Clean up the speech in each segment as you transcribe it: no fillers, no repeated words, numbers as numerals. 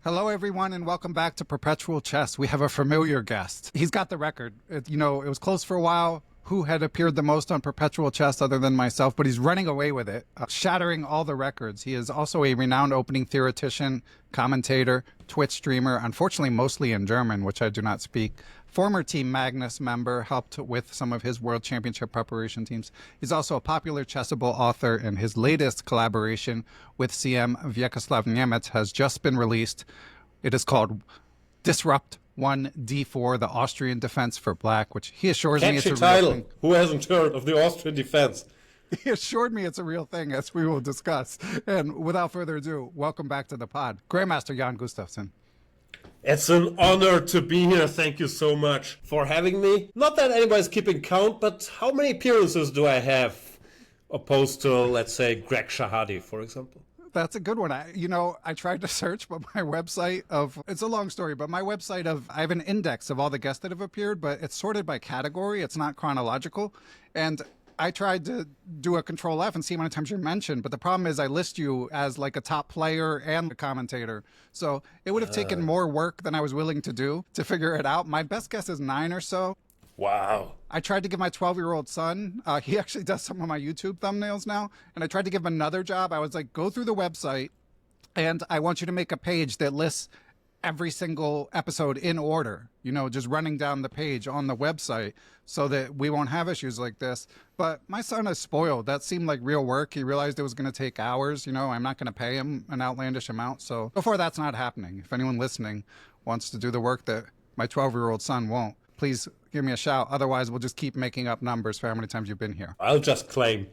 Hello, everyone, and welcome back to Perpetual Chess. We have a familiar guest. He's got the record. It was close for a while. Who had appeared the most on Perpetual Chess other than myself, but he's running away with it, shattering all the records. He is also a renowned opening theoretician, commentator, Twitch streamer, unfortunately mostly in German, which I do not speak. Former Team Magnus member, helped with some of his World Championship preparation teams. He's also a popular Chessable author, and his latest collaboration with CM Vyacheslav Nemec has just been released. It is called Disrupt 1D4, the Austrian Defense for Black, which he assures me it's a real title. thing. Who hasn't heard of the Austrian Defense? He assured me it's a real thing, as we will discuss. And without further ado, welcome back to the pod, Grandmaster Jan Gustafsson. It's an honor to be here. Thank you so much for having me. Not that anybody's keeping count, but how many appearances do I have opposed to, let's say, Greg Shahadi, for example? That's a good one. I tried to search, but my website it's a long story, but my website I have an index of all the guests that have appeared, but it's sorted by category. It's not chronological. And I tried to do a Control F and see how many times you're mentioned, but the problem is I list you as like a top player and a commentator. So it would have taken more work than I was willing to do to figure it out. My best guess is 9 or so. Wow. I tried to give my 12-year-old son, he actually does some of my YouTube thumbnails now, and I tried to give him another job. I was like, go through the website, and I want you to make a page that lists every single episode in order, just running down the page on the website so that we won't have issues like this. But my son is spoiled. That seemed like real work. He realized it was going to take hours. I'm not going to pay him an outlandish amount. So before that's not happening, if anyone listening wants to do the work that my 12-year-old son won't, please give me a shout. Otherwise, we'll just keep making up numbers for how many times you've been here. I'll just claim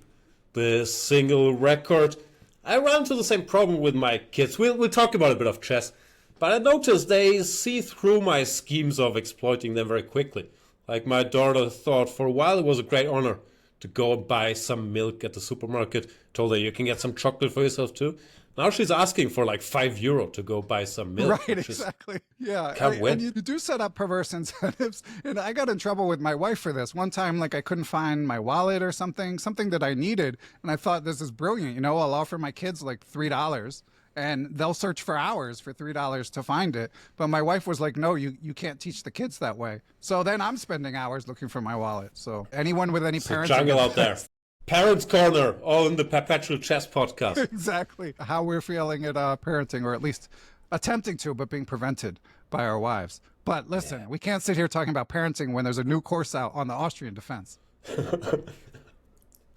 the single record. I run into the same problem with my kids. We'll talk about a bit of chess. But I noticed they see through my schemes of exploiting them very quickly. Like my daughter thought for a while it was a great honor to go and buy some milk at the supermarket. Told her you can get some chocolate for yourself too. Now she's asking for like €5 to go buy some milk. Right, exactly. Yeah. Can't win. And you do set up perverse incentives. And I got in trouble with my wife for this. One time, I couldn't find my wallet or something that I needed. And I thought, this is brilliant. I'll offer my kids like $3 and they'll search for hours for $3 to find it. But my wife was like, no, you can't teach the kids that way. So then I'm spending hours looking for my wallet. So anyone with any parents. Jungle out there. Parents Corner, all in the Perpetual Chess Podcast. Exactly. How we're feeling at parenting, or at least attempting to, but being prevented by our wives. But listen, we can't sit here talking about parenting when there's a new course out on the Austrian Defense.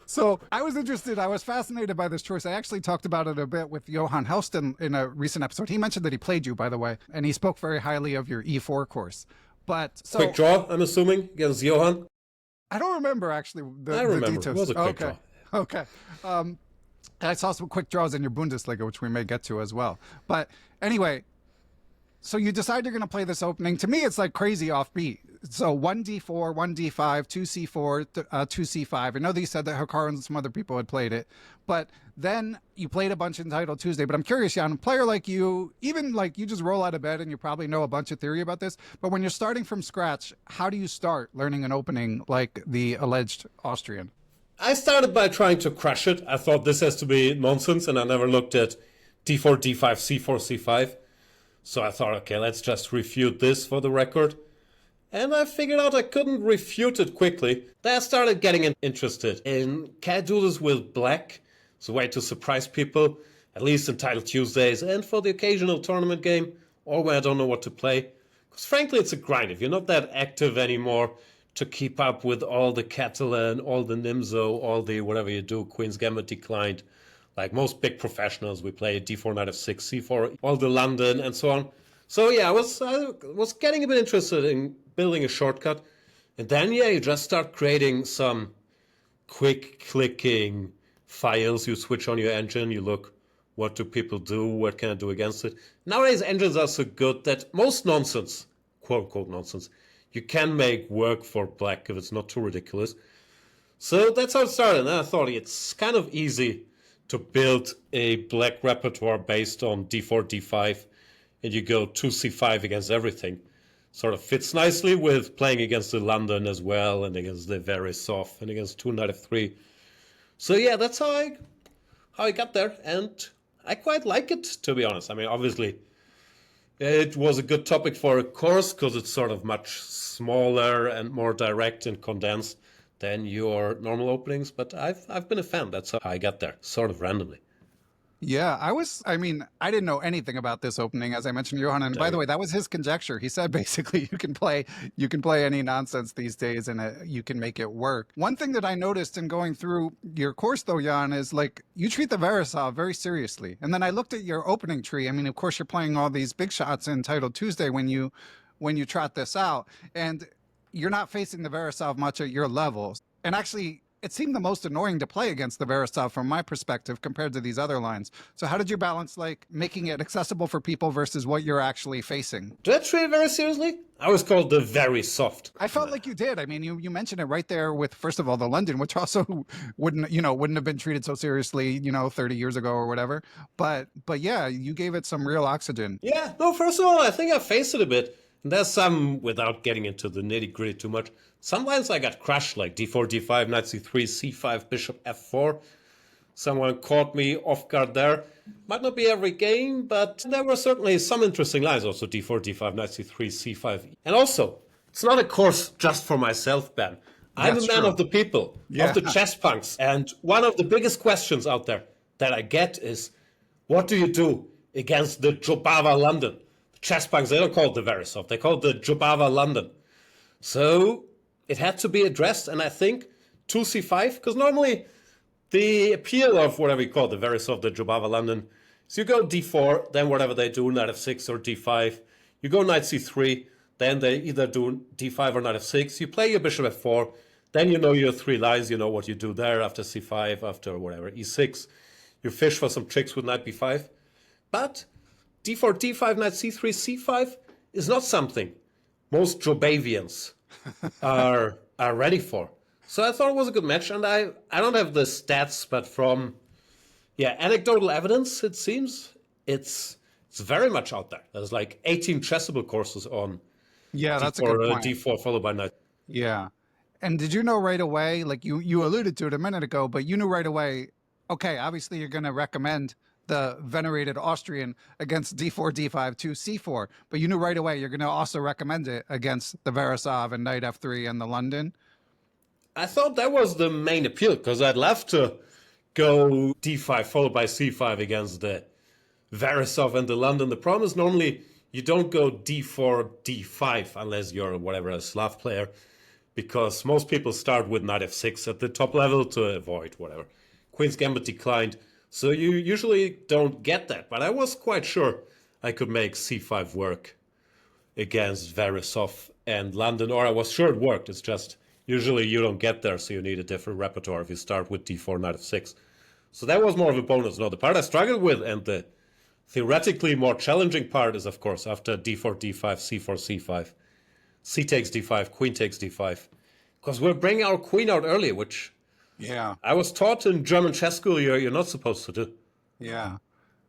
So I was interested. I was fascinated by this choice. I actually talked about it a bit with Johan Helston in a recent episode. He mentioned that he played you, by the way, and he spoke very highly of your E4 course. But so quick draw, I'm assuming, against Johan? I don't remember actually I remember. details. It was a quick draw. Okay. I saw some quick draws in your Bundesliga, which we may get to as well. But anyway, so you decide you're going to play this opening. To me, it's like crazy offbeat. So 1d4, 1d5, 2c4, 2c5. I know that you said that Hikaru and some other people had played it, but then you played a bunch in Untitled Tuesday. But I'm curious, Jan, a player like you, even like you just roll out of bed and you probably know a bunch of theory about this, but when you're starting from scratch, how do you start learning an opening like the alleged Austrian? I started by trying to crush it. I thought this has to be nonsense, and I never looked at d4, d5, c4, c5. So I thought, okay, let's just refute this for the record. And I figured out I couldn't refute it quickly. Then I started getting interested in, can I do this with black? It's a way to surprise people, at least in Title Tuesdays, and for the occasional tournament game, or when I don't know what to play. Because frankly, it's a grind. If you're not that active anymore to keep up with all the Catalan, all the Nimzo, all the whatever you do, Queen's Gambit declined. Like most big professionals, we play d4, knight f6, c4, all the London, and so on. So yeah, I was getting a bit interested in building a shortcut. And then, you just start creating some quick clicking files. You switch on your engine, you look, what do people do? What can I do against it? Nowadays, engines are so good that most nonsense, quote-unquote nonsense, you can make work for black if it's not too ridiculous. So that's how it started. And I thought it's kind of easy to build a black repertoire based on d4, d5, and you go 2c5 against everything. Sort of fits nicely with playing against the London as well, and against the very soft, and against 2 knight f3. So yeah, that's how how he got there, and I quite like it, to be honest. I mean, obviously, it was a good topic for a course because it's sort of much smaller and more direct and condensed than your normal openings. But I've been a fan. That's how I got there, sort of randomly. Yeah, I didn't know anything about this opening, as I mentioned, Johan. And by the way, that was his conjecture. He said basically you can play any nonsense these days and you can make it work. One thing that I noticed in going through your course, though, Jan, is like you treat the Verisov very seriously. And then I looked at your opening tree. I mean, of course, you're playing all these big shots in Title Tuesday when you trot this out, and you're not facing the Verisov much at your level. And actually, it seemed the most annoying to play against the Verisov from my perspective compared to these other lines. So how did you balance like making it accessible for people versus what you're actually facing? Do I treat it very seriously? I was called the very soft. I felt like you did. I mean, you mentioned it right there with, first of all, the London, which also wouldn't have been treated so seriously, 30 years ago or whatever. But yeah, you gave it some real oxygen. Yeah, no, first of all, I think I faced it a bit. And there's some, without getting into the nitty gritty too much, some lines I got crushed, like d4, d5, knight c3, c5, bishop f4. Someone caught me off guard there. Might not be every game, but there were certainly some interesting lines. Also d4, d5, knight c3, c5. And also, it's not a course just for myself, Ben. I'm a man of the people, of the chess punks. And one of the biggest questions out there that I get is, what do you do against the Jobava London? Chess punks, they don't call it the Verisov, they call it the Jobava London. So it had to be addressed, and I think 2c5, because normally the appeal of whatever you call it, the Verisov, the Jobava London, is you go d4, then whatever they do, knight f6 or d5. You go knight c3, then they either do d5 or knight f6. You play your bishop f4, then you know your three lines, you know what you do there after c5, after whatever, e6. You fish for some tricks with knight b5. But d4, d5, knight c3, c5 is not something most Jobavians are ready for. So I thought it was a good match, and I don't have the stats, but from anecdotal evidence, it seems it's very much out there. There's like 18 Chessable courses on that's a good point. d4 followed by knight. Yeah. And did you know right away, like you alluded to it a minute ago, but you knew right away, okay, obviously you're going to recommend the venerated Austrian against d4, d5 to c4, but you knew right away you're going to also recommend it against the Verisov and knight f3 and the London? I thought that was the main appeal, because I'd love to go d5 followed by c5 against the Verisov and the London. The problem is normally you don't go d4, d5 unless you're whatever, a Slav player, because most people start with knight f6 at the top level to avoid whatever. Queen's Gambit declined. So you usually don't get that, but I was quite sure I could make c5 work against Verisov and London, or I was sure it worked. It's just usually you don't get there, so you need a different repertoire if you start with d4, knight f6. So that was more of a bonus. No, the part I struggled with, and the theoretically more challenging part, is, of course, after d4, d5, c4, c5, c takes d5, queen takes d5, because we're bringing our queen out early, which... Yeah. I was taught in German chess school you're not supposed to do. Yeah.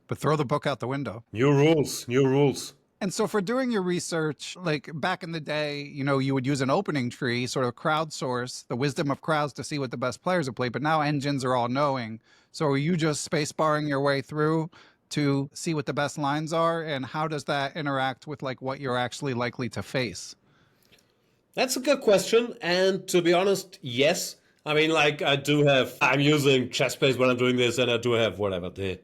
But throw the book out the window. New rules. And so for doing your research, like back in the day, you would use an opening tree, sort of crowdsource the wisdom of crowds to see what the best players have played. But now engines are all knowing. So are you just space barring your way through to see what the best lines are? And how does that interact with like what you're actually likely to face? That's a good question. And to be honest, yes. I mean, like, I'm using ChessBase when I'm doing this, and I do have the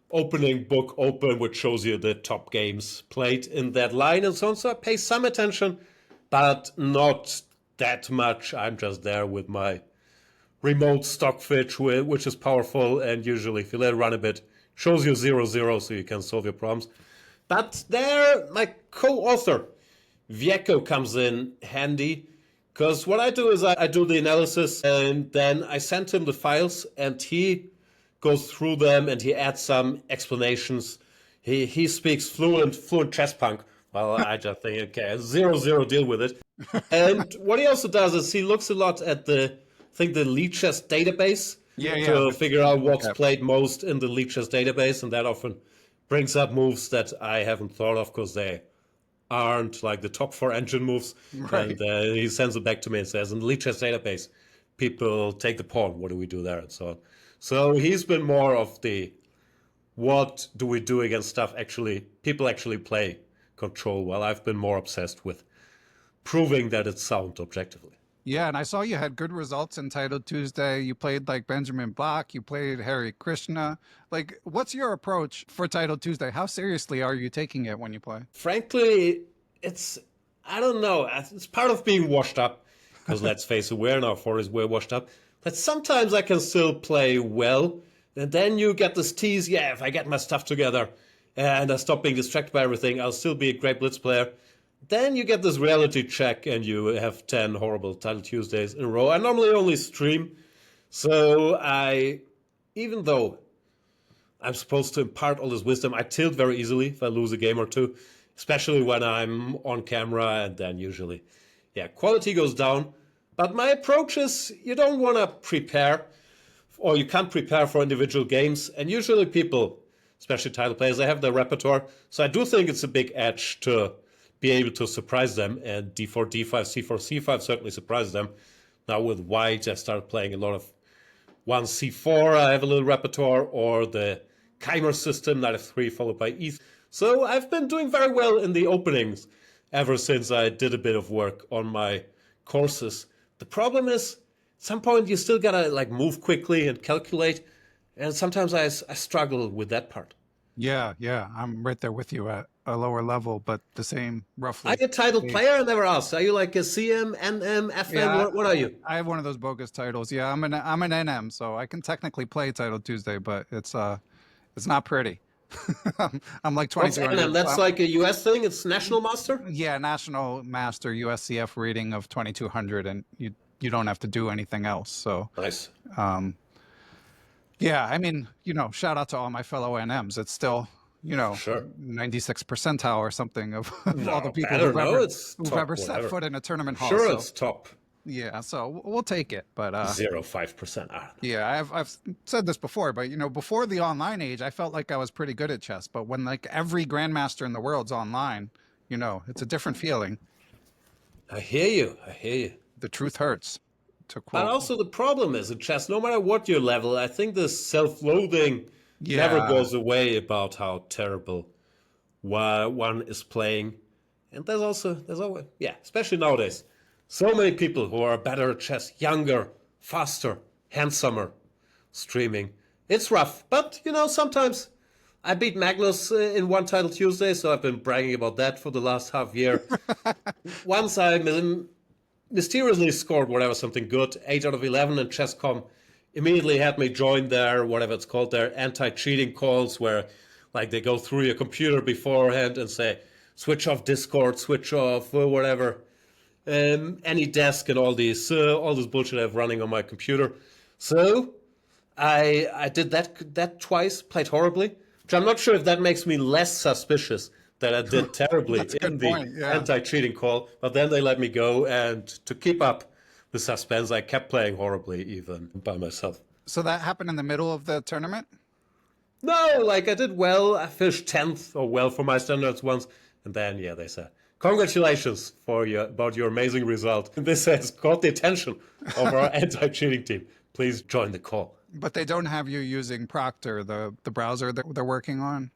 opening book open, which shows you the top games played in that line and so on. So I pay some attention, but not that much. I'm just there with my remote stockfish, which is powerful, and usually if you let it run a bit, shows you 0-0 so you can solve your problems. But there, my co-author, Vieko, comes in handy. Because what I do is I do the analysis, and then I send him the files, and he goes through them, and he adds some explanations. He speaks fluent chess punk. Well, I just think, okay, 0-0, deal with it. And what he also does is he looks a lot at the lead chess database to figure out what's played most in the lead chess database, and that often brings up moves that I haven't thought of because they aren't like the top 4 engine moves. Right. And he sends it back to me and says, in the lead chess database, people take the pawn. What do we do there? And so on. So he's been more of the what do we do against stuff people actually play control, while I've been more obsessed with proving that it's sound objectively. Yeah, and I saw you had good results in Titled Tuesday. You played like Benjamin Bach, you played Harry Krishna. Like, what's your approach for Titled Tuesday? How seriously are you taking it when you play? Frankly, I don't know. It's part of being washed up, because let's face it, we're washed up. But sometimes I can still play well, and then you get this tease, if I get my stuff together and I stop being distracted by everything, I'll still be a great blitz player. Then you get this reality check and you have 10 horrible Title Tuesdays in a row. I normally only stream, so even though I'm supposed to impart all this wisdom, I tilt very easily if I lose a game or two, especially when I'm on camera, and then usually, quality goes down. But my approach is you don't want to prepare, or you can't prepare for individual games, and usually people, especially title players, they have their repertoire, so I do think it's a big edge to be able to surprise them, and d4, d5, c4, c5 certainly surprises them. Now with white, I started playing a lot of 1, c4, I have a little repertoire, or the Keimer system, knight f3 followed by e3. So I've been doing very well in the openings ever since I did a bit of work on my courses. The problem is, at some point you still gotta move quickly and calculate, and sometimes I struggle with that part. Yeah, I'm right there with you at a lower level, but the same roughly. Are you a titled player? I never asked. Are you like a CM, NM, FM? Yeah, what are you? I have one of those bogus titles. Yeah, I'm an NM, so I can technically play Title Tuesday, but it's not pretty. I'm like 2200. NM? That's like a US thing? It's National Master? Yeah, National Master USCF rating of 2200, and you don't have to do anything else. So nice. Yeah, I mean, shout out to all my fellow NMs. It's still, sure. 96th percentile or something of all the people who've ever set foot in a tournament hall. Sure, so, it's top. Yeah, so we'll take it, but 0.5%. Yeah, I've said this before, but before the online age, I felt like I was pretty good at chess. But when every grandmaster in the world's online, it's a different feeling. I hear you. The truth hurts. But also the problem is in chess, no matter what your level, I think this self-loathing never goes away about how terrible one is playing. And there's always, especially nowadays, so many people who are better at chess, younger, faster, handsomer, streaming. It's rough, but sometimes I beat Magnus in one Title Tuesday, so I've been bragging about that for the last half year. Once I mysteriously scored something good, 8 out of 11, and Chess.com immediately had me join their, whatever it's called, their anti-cheating calls, where they go through your computer beforehand and say, switch off Discord, switch off whatever, any desk, and all this bullshit I have running on my computer. So I did that twice, played horribly, which I'm not sure if that makes me less suspicious that I did terribly in the anti-cheating call, but then they let me go, and to keep up the suspense, I kept playing horribly even by myself. So that happened in the middle of the tournament? No, I did well. I finished 10th, or well for my standards once, and then, they said, congratulations about your amazing result. This has caught the attention of our anti-cheating team. Please join the call. But they don't have you using Proctor, the browser that they're working on?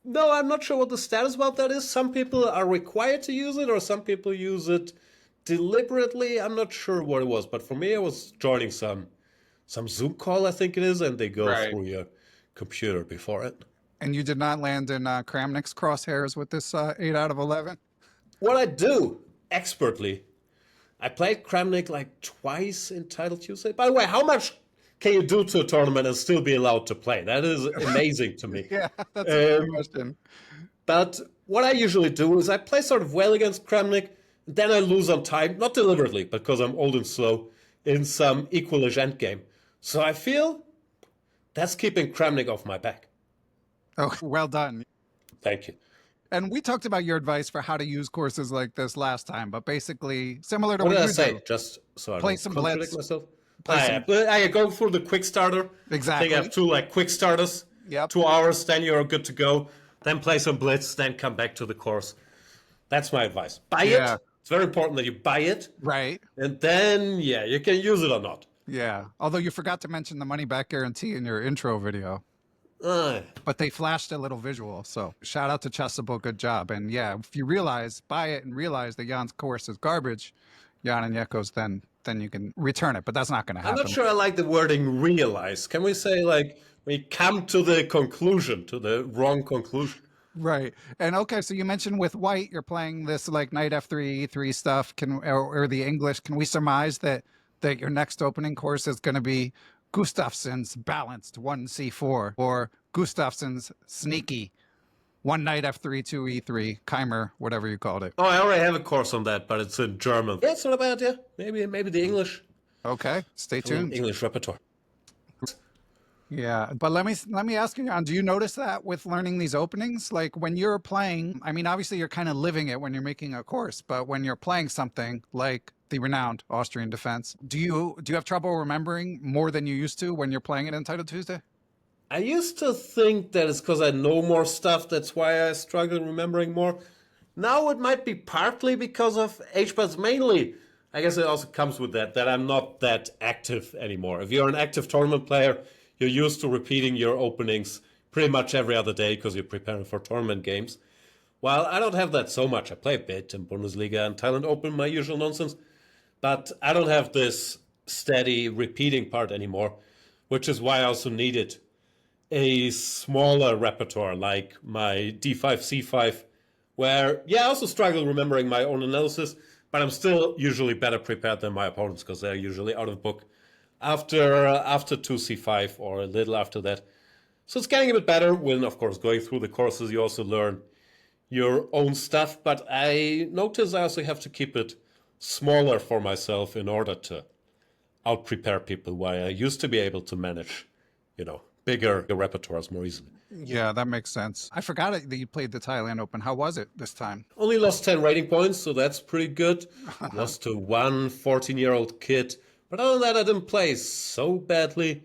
No, I'm not sure what the status about that is. Some people are required to use it, or some people use it deliberately. I'm not sure what it was, but for me, I was joining some Zoom call, I think it is, and they go through your computer before it. And you did not land in Kramnik's crosshairs with this 8 out of 11? What I do expertly, I played Kramnik twice in Title Tuesday. By the way, how much can you do to a tournament and still be allowed to play? That is amazing to me. Yeah, that's a good question. But what I usually do is I play sort of well against Kramnik, then I lose on time, not deliberately, because I'm old and slow, in some equalish endgame. So I feel that's keeping Kramnik off my back. Oh, well done. Thank you. And we talked about your advice for how to use courses like this last time, but basically similar to what what did you I say? do. Just so I Play don't some contradict blitz. myself. Play I go through the quick starter. Exactly. I think I have 2 quick starters. Yep. 2 hours, then you're good to go. Then play some blitz, then come back to the course. That's my advice. Buy it. It's very important that you buy it. Right. And then, you can use it or not. Yeah. Although you forgot to mention the money back guarantee in your intro video. Uh, But they flashed a little visual. So shout out to Chessable. Good job. And yeah, if you buy it and realize that Jan's course is garbage, Jan and Yeko's, then you can return it. But that's not going to I'm happen. not sure I like the wording realize. Can we say, like, we come to the conclusion, to the wrong conclusion? Right. And okay, so you mentioned with white, you're playing this like knight f3, e3 stuff. Or the English, can we surmise that your next opening course is going to be Gustafsson's balanced 1c4 or Gustafsson's sneaky one knight f3, 2 e3, Keimer, whatever you called it? Oh, I already have a course on that, but it's in German. Yeah, it's not bad, yeah. Maybe the English. Okay, stay tuned. English repertoire. Yeah, but let me ask you, Jan, do you notice that with learning these openings? Like when you're playing, I mean, obviously you're kind of living it when you're making a course, but when you're playing something like the renowned Austrian Defense, do you have trouble remembering more than you used to when you're playing it Untitled Tuesday? I used to think that it's because I know more stuff, that's why I struggle remembering more. Now it might be partly because of age, but mainly, I guess it also comes with that I'm not that active anymore. If you're an active tournament player, you're used to repeating your openings pretty much every other day because you're preparing for tournament games. While I don't have that so much. I play a bit in Bundesliga and Thailand Open, my usual nonsense. But I don't have this steady repeating part anymore, which is why I also needed a smaller repertoire like my d5, c5, where, yeah, I also struggle remembering my own analysis, but I'm still usually better prepared than my opponents because they're usually out of book after 2c5 or a little after that. So it's getting a bit better when, of course, going through the courses, you also learn your own stuff. But I notice I also have to keep it smaller for myself in order to out-prepare people, while I used to be able to manage, bigger repertoires more easily. Yeah, that makes sense. I forgot that you played the Thailand Open. How was it this time? Only lost 10 rating points, so that's pretty good. Lost to one 14-year-old kid. But other than that, I didn't play so badly.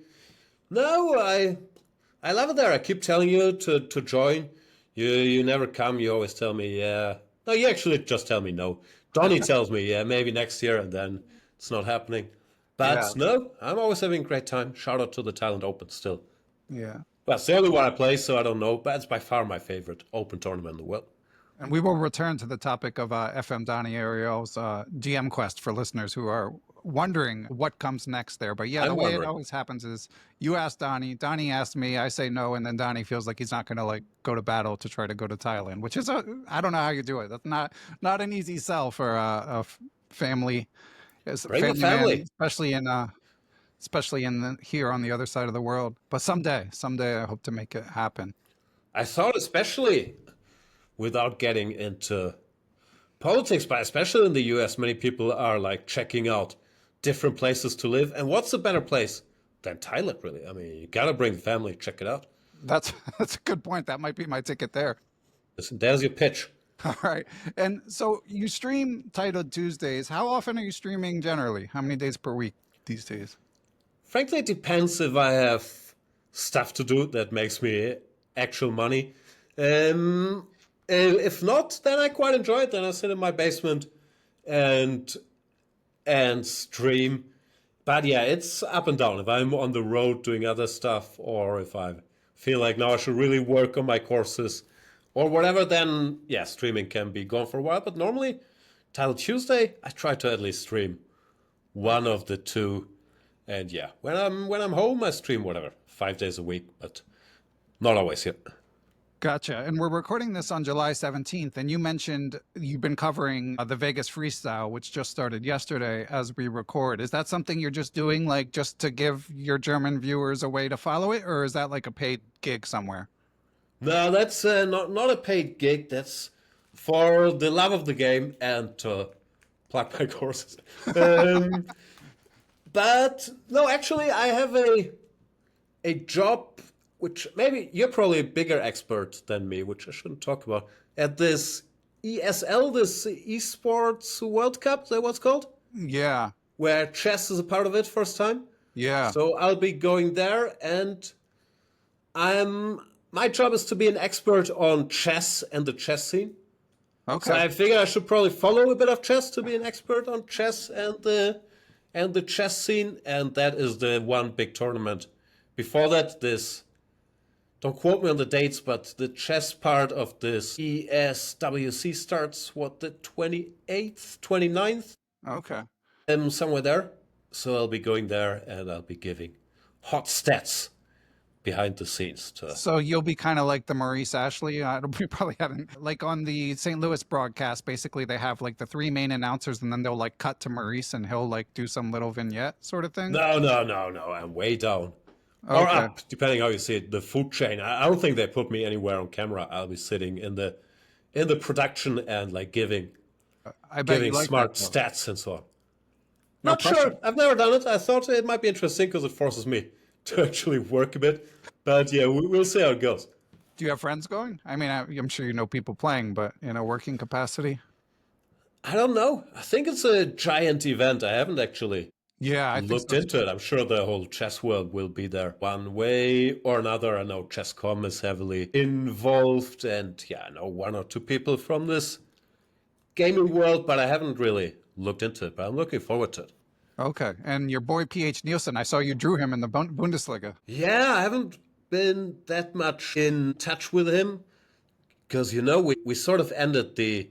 No, I love it there. I keep telling you to join. You never come. You always tell me, yeah. No, you actually just tell me no. Donny tells me, yeah, maybe next year, and then it's not happening. But no, I'm always having a great time. Shout out to the Thailand Open still. Yeah. Well, it's the only one I play, so I don't know. But it's by far my favorite open tournament in the world. And we will return to the topic of FM Donny Ariel's GM quest for listeners who are wondering what comes next there. But yeah, the way it always happens is you ask Donny, Donny asks me, I say no, and then Donny feels like he's not going to go to battle to try to go to Thailand, which is I don't know how you do it. That's not an easy sell for a family. Family. Man, especially here on the other side of the world. But someday I hope to make it happen. I thought, especially without getting into politics, but especially in the US, many people are checking out different places to live. And what's a better place than Thailand, really? I mean, you got to bring the family, check it out. That's a good point. That might be my ticket there. Listen, there's your pitch. All right. And so you stream Titled Tuesdays. How often are you streaming generally? How many days per week these days? Frankly, it depends if I have stuff to do that makes me actual money. If not, then I quite enjoy it. Then I sit in my basement and stream. But yeah, it's up and down. If I'm on the road doing other stuff, or if I feel like now I should really work on my courses or whatever, then yeah, streaming can be gone for a while. But normally, Titled Tuesday, I try to at least stream one of the two. And yeah, when I'm home, I stream 5 days a week, but not always yet. Gotcha. And we're recording this on July 17th. And you mentioned you've been covering the Vegas Freestyle, which just started yesterday as we record. Is that something you're just doing just to give your German viewers a way to follow it? Or is that a paid gig somewhere? No, that's not a paid gig. That's for the love of the game and to plug my courses. But no, actually, I have a job, which maybe you're probably a bigger expert than me, which I shouldn't talk about, at this ESL, this Esports World Cup, is that what it's called? Yeah. Where chess is a part of it first time. Yeah. So I'll be going there, and my job is to be an expert on chess and the chess scene. Okay. So I figure I should probably follow a bit of chess to be an expert on chess and the and the chess scene, and that is the one big tournament. Before that, don't quote me on the dates, but the chess part of this ESWC starts, the 28th, 29th? Okay. Somewhere there. So I'll be going there, and I'll be giving hot stats behind the scenes. So you'll be kind of like the Maurice Ashley. We probably haven't, like on the St. Louis broadcast, basically they have like the three main announcers and then they'll like cut to Maurice and he'll like do some little vignette sort of thing. No. I'm way down. Okay. Or up, depending how you see it, the food chain. I don't think they put me anywhere on camera. I'll be sitting in the production and like giving smart stats and so on. Not sure. I've never done it. I thought it might be interesting because it forces me to actually work a bit. But yeah, we'll see how it goes. Do you have friends going? I mean, I'm sure you know people playing, but in a working capacity? I don't know. I think it's a giant event. I haven't actually looked into it. I'm sure the whole chess world will be there one way or another. I know Chess.com is heavily involved. And yeah, I know one or two people from this gaming world, but I haven't really looked into it. But I'm looking forward to it. Okay. And your boy P.H. Nielsen, I saw you drew him in the Bundesliga. Yeah, I haven't been that much in touch with him because, we sort of ended the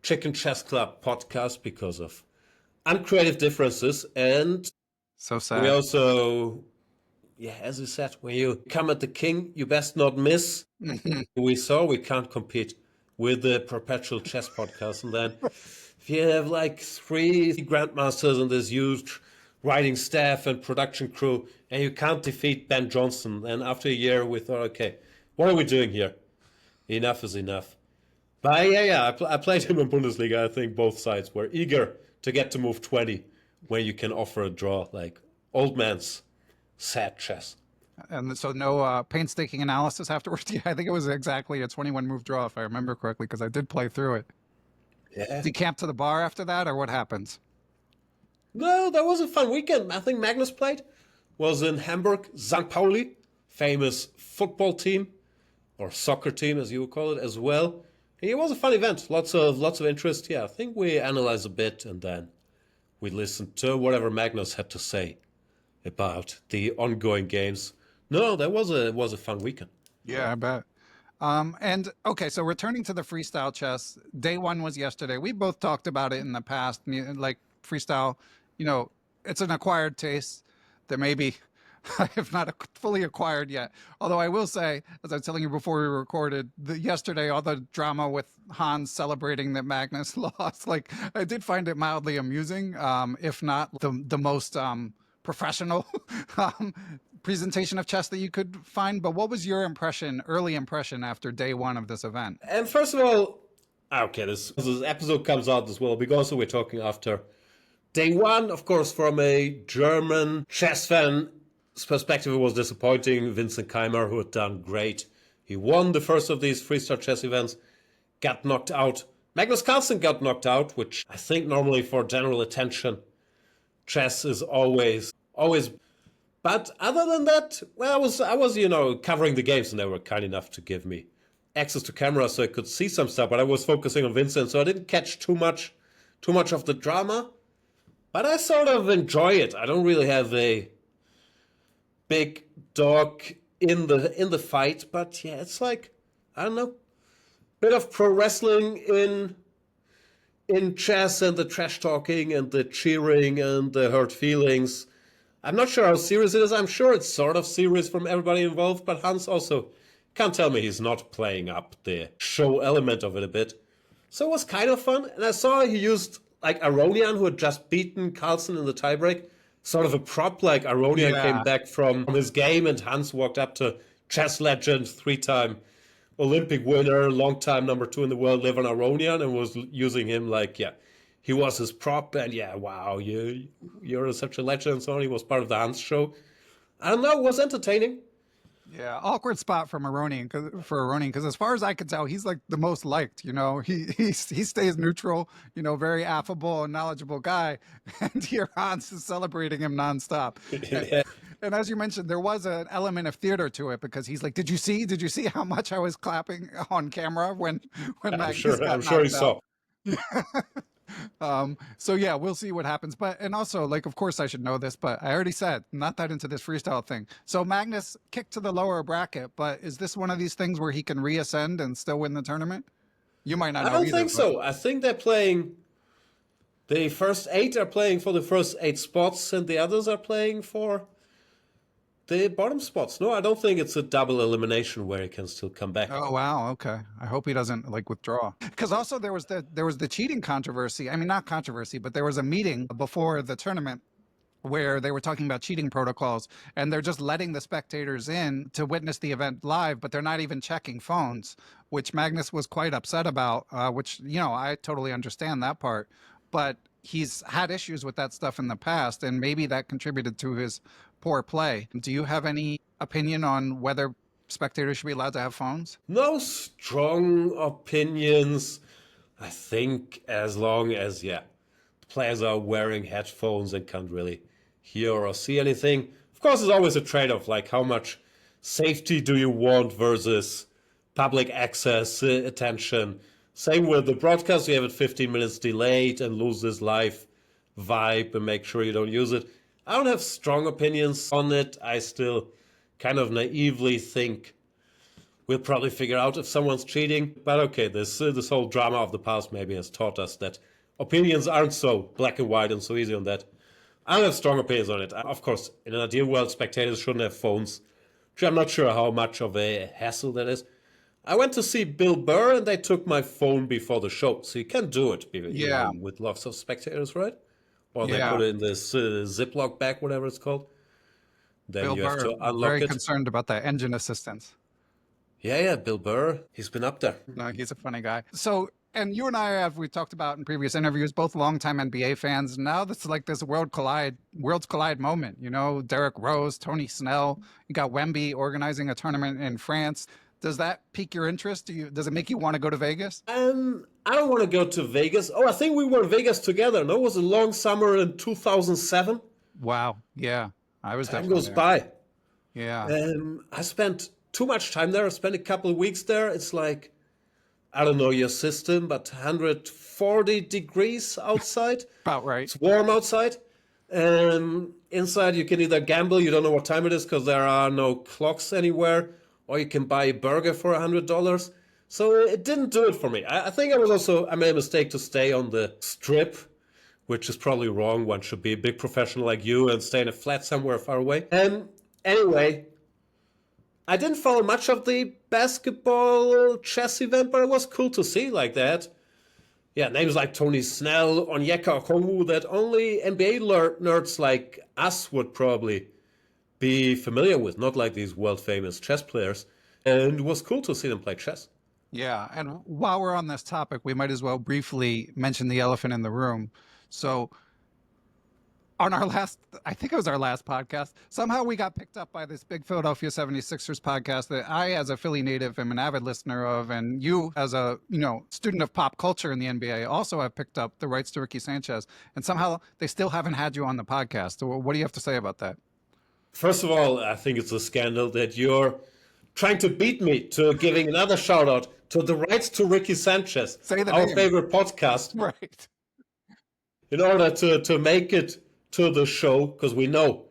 Chicken Chess Club podcast because of uncreative differences. And so sad. We also, as you said, when you come at the king, you best not miss. We can't compete with the Perpetual Chess podcast. And then if you have like 3 grandmasters and this huge writing staff and production crew, and you can't defeat Ben Johnson, and after a year we thought, okay, what are we doing here? Enough is enough. But I played him in Bundesliga. I think both sides were eager to get to move 20 when you can offer a draw, like old man's sad chess. And so no painstaking analysis afterwards? Yeah, I think it was exactly a 21-move draw, if I remember correctly, because I did play through it. Yeah. Did you camp to the bar after that, or what happens? No, that was a fun weekend. I think Magnus played. Was in Hamburg, St. Pauli, famous football team, or soccer team as you would call it as well. It was a fun event. Lots of interest. Yeah, I think we analyzed a bit and then we listened to whatever Magnus had to say about the ongoing games. No, that was a fun weekend. Yeah, I bet. And okay, so returning to the freestyle chess, day one was yesterday. We both talked about it in the past, like freestyle, it's an acquired taste that maybe I have not fully acquired yet. Although I will say, as I was telling you before we recorded, yesterday, all the drama with Hans celebrating that Magnus lost, like I did find it mildly amusing, if not the most professional presentation of chess that you could find. But what was your early impression after day one of this event? And first of all, okay, this episode comes out as well because we're talking after day one. Of course, from a German chess fan's perspective, it was disappointing. Vincent Keimer, who had done great, he won the first of these freestyle chess events, got knocked out. Magnus Carlsen got knocked out, which I think normally for general attention, chess is always. But other than that, well, I was covering the games, and they were kind enough to give me access to camera so I could see some stuff. But I was focusing on Vincent, so I didn't catch too much of the drama. But I sort of enjoy it. I don't really have a big dog in the fight, but yeah, it's like, I don't know, bit of pro wrestling in chess, and the trash talking and the cheering and the hurt feelings. I'm not sure how serious it is. I'm sure it's sort of serious from everybody involved, but Hans also can't tell me he's not playing up the show element of it a bit. So it was kind of fun, and I saw he used like Aronian, who had just beaten Carlsen in the tiebreak, sort of a prop, like Aronian came back from his game, and Hans walked up to chess legend, 3-time Olympic winner, long-time number 2 in the world, Levan Aronian, and was using him like, he was his prop, and wow, you're such a legend, and so on. He was part of the Hans show. I don't know, it was entertaining. Yeah, awkward spot for Aronian, because as far as I could tell, he's like the most liked. He stays neutral. Very affable and knowledgeable guy, and here Hans is celebrating him nonstop. And as you mentioned, there was an element of theater to it because he's like, "Did you see how much I was clapping on camera when Magnus got knocked out?" I'm sure he saw. So yeah, we'll see what happens. But, and also, like, of course I should know this, but I already said, not that into this freestyle thing. So Magnus kicked to the lower bracket, but is this one of these things where he can reascend and still win the tournament? You might not I know don't either. think so. I think they're playing, the first 8 are playing for the first 8 spots, and the others are playing for the bottom spots. No, I don't think it's a double elimination where he can still come back. Oh wow, okay. I hope he doesn't like withdraw. Because also there was the cheating controversy. I mean, not controversy, but there was a meeting before the tournament where they were talking about cheating protocols, and they're just letting the spectators in to witness the event live, but they're not even checking phones, which Magnus was quite upset about, which, you know, I totally understand that part. But he's had issues with that stuff in the past, and maybe that contributed to his poor play. Do you have any opinion on whether spectators should be allowed to have phones? No strong opinions. I think as long as, the players are wearing headphones and can't really hear or see anything. Of course, there's always a trade-off, like how much safety do you want versus public access, attention. Same with the broadcast, you have it 15 minutes delayed and lose this live vibe and make sure you don't use it. I don't have strong opinions on it. I still kind of naively think we'll probably figure out if someone's cheating. But okay, this whole drama of the past maybe has taught us that opinions aren't so black and white and so easy on that. I don't have strong opinions on it. Of course, in an ideal world, spectators shouldn't have phones, which I'm not sure how much of a hassle that is. I went to see Bill Burr, and they took my phone before the show. So you can do it with lots of spectators, right? Or they put it in this Ziploc bag, whatever it's called. Then Bill you have Burr, to unlock very it. concerned about that engine assistance. Yeah, Bill Burr. He's been up there. No, he's a funny guy. So, and you and I we talked about in previous interviews, both longtime NBA fans. Now that's like this worlds collide moment. You know, Derrick Rose, Tony Snell. You got Wemby organizing a tournament in France. Does that pique your interest? Does it make you want to go to Vegas? I don't want to go to Vegas. Oh, I think we were in Vegas together. No, it was a long summer in 2007. Wow. Yeah, I was Time definitely goes there. by. Yeah. I spent too much time there. I spent a couple of weeks there. It's like, I don't know your system, but 140 degrees outside. About right. It's warm outside. Inside you can either gamble, you don't know what time it is because there are no clocks anywhere, or you can buy a burger for $100. So it didn't do it for me. I think I made a mistake to stay on the strip, which is probably wrong. One should be a big professional like you and stay in a flat somewhere far away. Anyway, I didn't follow much of the basketball chess event, but it was cool to see like that. Yeah, names like Tony Snell, Onyeka Okongwu that only NBA nerds like us would probably be familiar with, not like these world-famous chess players. And it was cool to see them play chess. Yeah, and while we're on this topic, we might as well briefly mention the elephant in the room. So on I think it was our last podcast, somehow we got picked up by this big Philadelphia 76ers podcast that I, as a Philly native, am an avid listener of, and you, as a student of pop culture in the NBA, also have picked up the rights to Ricky Sanchez, and somehow they still haven't had you on the podcast. So what do you have to say about that? First of all, I think it's a scandal that you're trying to beat me to giving another shout out to the rights to Ricky Sanchez, our favorite podcast, right? In order to make it to the show, because we know,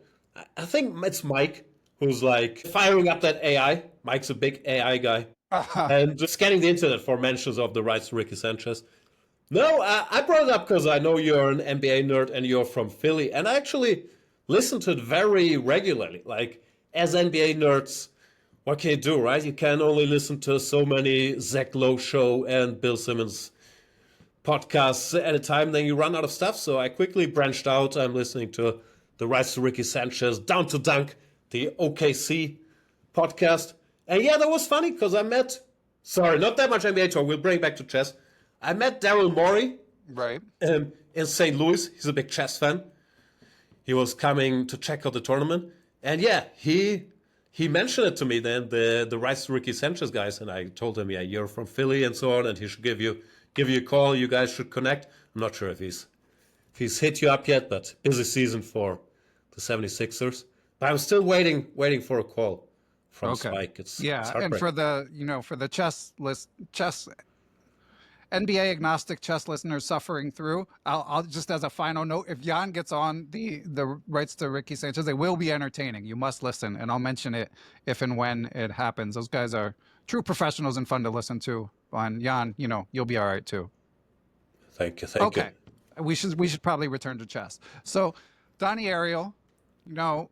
I think it's Mike who's like firing up that AI. Mike's a big AI guy, and just scanning the internet for mentions of the rights to Ricky Sanchez. No, I brought it up because I know you're an NBA nerd and you're from Philly, and I actually listen to it very regularly. Like, as NBA nerds, what can you do, right? You can only listen to so many Zach Lowe show and Bill Simmons podcasts at a time, then you run out of stuff. So I quickly branched out. I'm listening to the rights to Ricky Sanchez, Down to Dunk, the OKC podcast. And yeah, that was funny because I met, not that much NBA talk, we'll bring it back to chess. I met Daryl Morey, right, in St. Louis. He's a big chess fan. He was coming to check out the tournament. And yeah, he mentioned it to me then, the rights to Ricky Sanchez guys. And I told him, yeah, you're from Philly and so on, and he should give you a call. You guys should connect. I'm not sure if he's hit you up yet, but busy season for the 76ers. But I'm still waiting for a call from Spike. It's and for the chess NBA agnostic chess listeners suffering through, I'll just as a final note, if Jan gets on the rights to Ricky Sanchez, they will be entertaining. You must listen, and I'll mention it if and when it happens. Those guys are true professionals and fun to listen to. And Jan, you'll be all right too. Thank you. Okay, we should probably return to chess. So, Donny Ariel,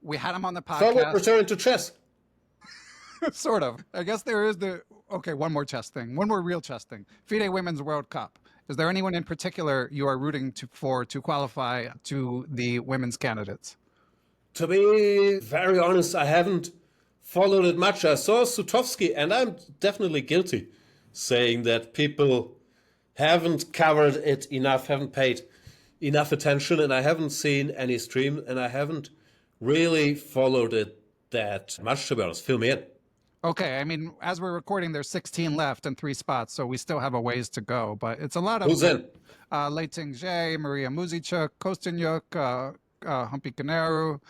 we had him on the podcast. So we're returning to chess. Sort of. I guess there is one more chess thing. One more real chess thing. FIDE Women's World Cup. Is there anyone in particular you are rooting for to qualify to the women's candidates? To be very honest, I haven't followed it much. I saw Sutovsky, and I'm definitely guilty, saying that people haven't covered it enough, haven't paid enough attention, and I haven't seen any stream, and I haven't really followed it that much, to be honest. Fill me in. Okay, I mean, as we're recording, there's 16 left and 3 spots, so we still have a ways to go. But it's a lot of Who's in? Lei Ting-jae, Maria Muzichuk, Kostyanyuk, Humpy Kaneru,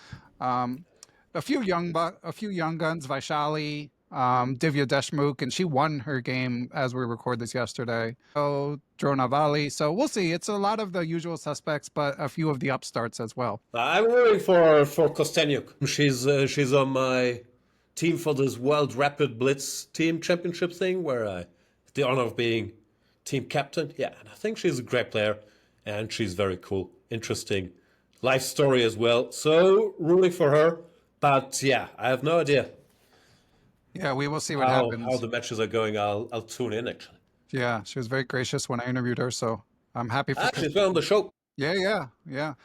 a few young guns, Vaishali, Divya Deshmukh, and she won her game as we record this yesterday. So Dronavali. So we'll see. It's a lot of the usual suspects, but a few of the upstarts as well. I'm rooting for Kostyanyuk. She's on my team for this World Rapid Blitz Team Championship thing, where I have the honor of being team captain. Yeah, and I think she's a great player, and she's very cool, interesting life story as well. So rooting for her, but yeah, I have no idea. Yeah, we will see what happens. How the matches are going. I'll tune in actually. Yeah, she was very gracious when I interviewed her, so I'm happy for she's been on the show. Yeah.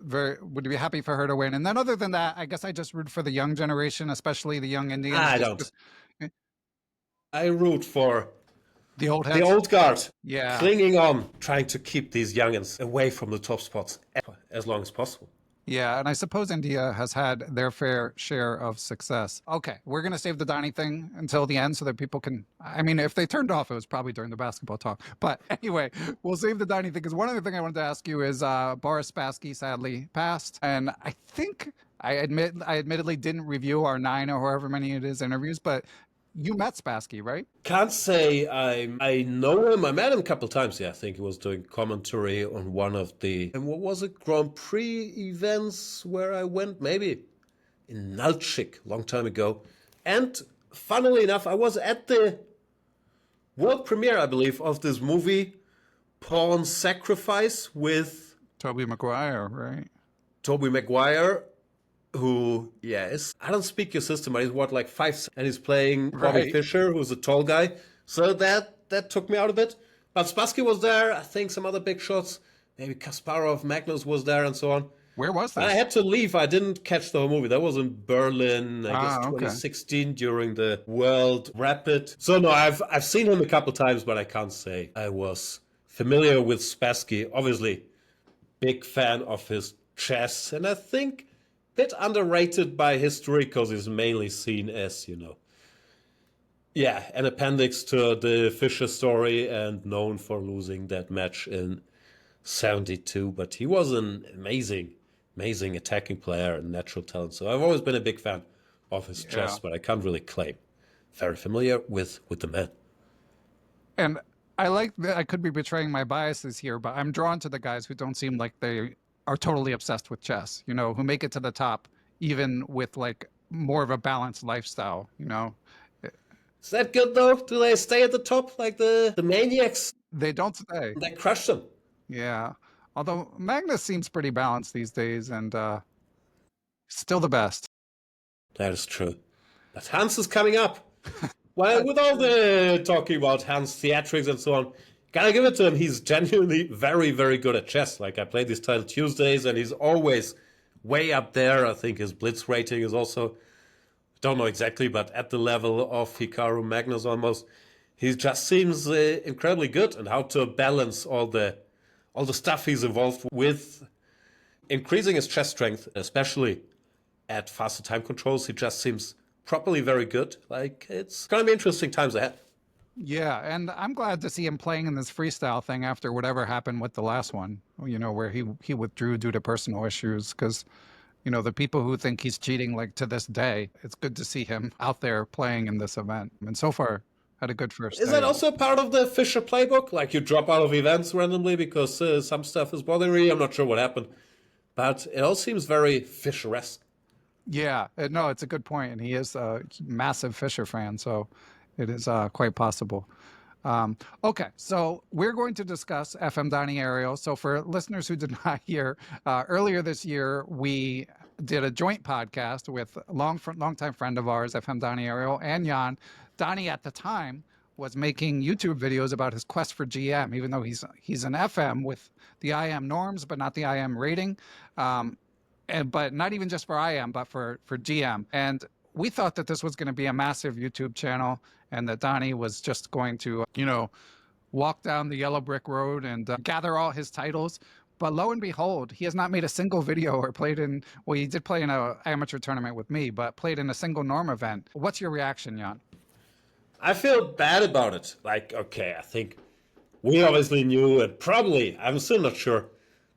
Would be happy for her to win. And then other than that, I guess I just root for the young generation, especially the young Indians. I don't. I root for the old heads. The old guard. Yeah. Clinging on, trying to keep these youngins away from the top spots as long as possible. Yeah, and I suppose India has had their fair share of success. Okay, we're going to save the Donny thing until the end so that people can... I mean, if they turned off, it was probably during the basketball talk. But anyway, we'll save the Donny thing because one other thing I wanted to ask you is Boris Spassky sadly passed. And I think, I admittedly didn't review our 9 or however many it is interviews, but you met Spassky, right? Can't say I know him. I met him a couple of times. Yeah, I think he was doing commentary on one of the, and what was it, Grand Prix events where I went, maybe in Nalchik, long time ago. And funnily enough, I was at the world premiere, I believe, of this movie, Pawn Sacrifice, with Tobey Maguire, right? Tobey Maguire, who, I don't speak your system, but he's like 5', and he's playing Bobby Fischer, who's a tall guy. So that took me out a bit. But Spassky was there, I think some other big shots, maybe Kasparov, Magnus was there, and so on. Where was that? I had to leave. I didn't catch the whole movie. That was in Berlin, I guess 2016, during the World Rapid. So no, I've seen him a couple times, but I can't say I was familiar with Spassky. Obviously, big fan of his chess, and I think bit underrated by history because he's mainly seen as, an appendix to the Fischer story and known for losing that match in 72. But he was an amazing attacking player and natural talent. So I've always been a big fan of his chess, but I can't really claim. Very familiar with the man. And I could be betraying my biases here, but I'm drawn to the guys who don't seem like they are totally obsessed with chess, who make it to the top, even with like more of a balanced lifestyle, Is that good though? Do they stay at the top like the maniacs? They don't stay. They crush them. Yeah. Although Magnus seems pretty balanced these days and still the best. That is true. But Hans is coming up. Well, with all the talking about Hans' theatrics and so on, gotta give it to him. He's genuinely very, very good at chess. Like, I play these Title Tuesdays, and he's always way up there. I think his blitz rating is also, don't know exactly, but at the level of Hikaru Magnus almost. He just seems incredibly good, and how to balance all the stuff he's involved with, increasing his chess strength, especially at faster time controls. He just seems properly very good. Like, it's gonna be interesting times ahead. Yeah, and I'm glad to see him playing in this freestyle thing after whatever happened with the last one, where he withdrew due to personal issues. Because, the people who think he's cheating, like to this day, it's good to see him out there playing in this event. And so far, Had a good first Is day. that also part of the Fischer playbook? Like you drop out of events randomly because some stuff is bothering you? I'm not sure what happened. But it all seems very Fischer-esque. Yeah, no, it's a good point, and he is a massive Fischer fan, so it is quite possible. Okay, so we're going to discuss FM Donny Ariel. So for listeners who did not hear, earlier this year, we did a joint podcast with a longtime friend of ours, FM Donny Ariel, and Jan. Donny at the time was making YouTube videos about his quest for GM, even though he's an FM with the IM norms, but not the IM rating. But not even just for IM, but for GM. And we thought that this was going to be a massive YouTube channel and that Donny was just going to, walk down the yellow brick road and gather all his titles. But lo and behold, he has not made a single video or played in, well, he did play in an amateur tournament with me, but played in a single norm event. What's your reaction, Jan? I feel bad about it. Like, okay, I think we obviously knew, and probably, I'm still not sure,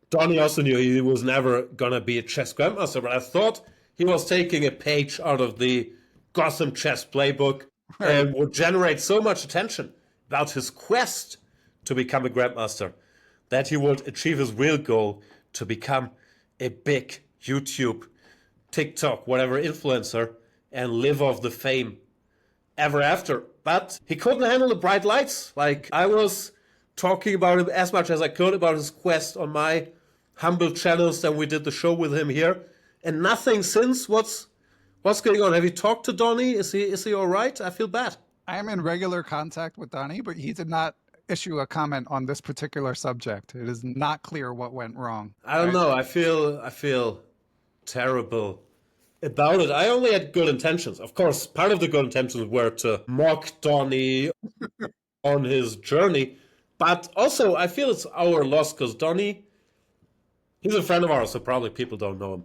Donny also knew he was never going to be a chess grandmaster, but I thought he was taking a page out of the Gotham chess playbook and would generate so much attention about his quest to become a grandmaster that he would achieve his real goal to become a big YouTube, TikTok, whatever influencer and live off the fame ever after. But he couldn't handle the bright lights. Like, I was talking about him as much as I could about his quest on my humble channels, then we did the show with him here, and nothing since. What's going on? Have you talked to Donny? Is he all right? I feel bad. I am in regular contact with Donny, but he did not issue a comment on this particular subject. It is not clear what went wrong. I don't know. I feel terrible about it. I only had good intentions. Of course, part of the good intentions were to mock Donny on his journey, but also I feel it's our loss because Donny, he's a friend of ours, so probably people don't know him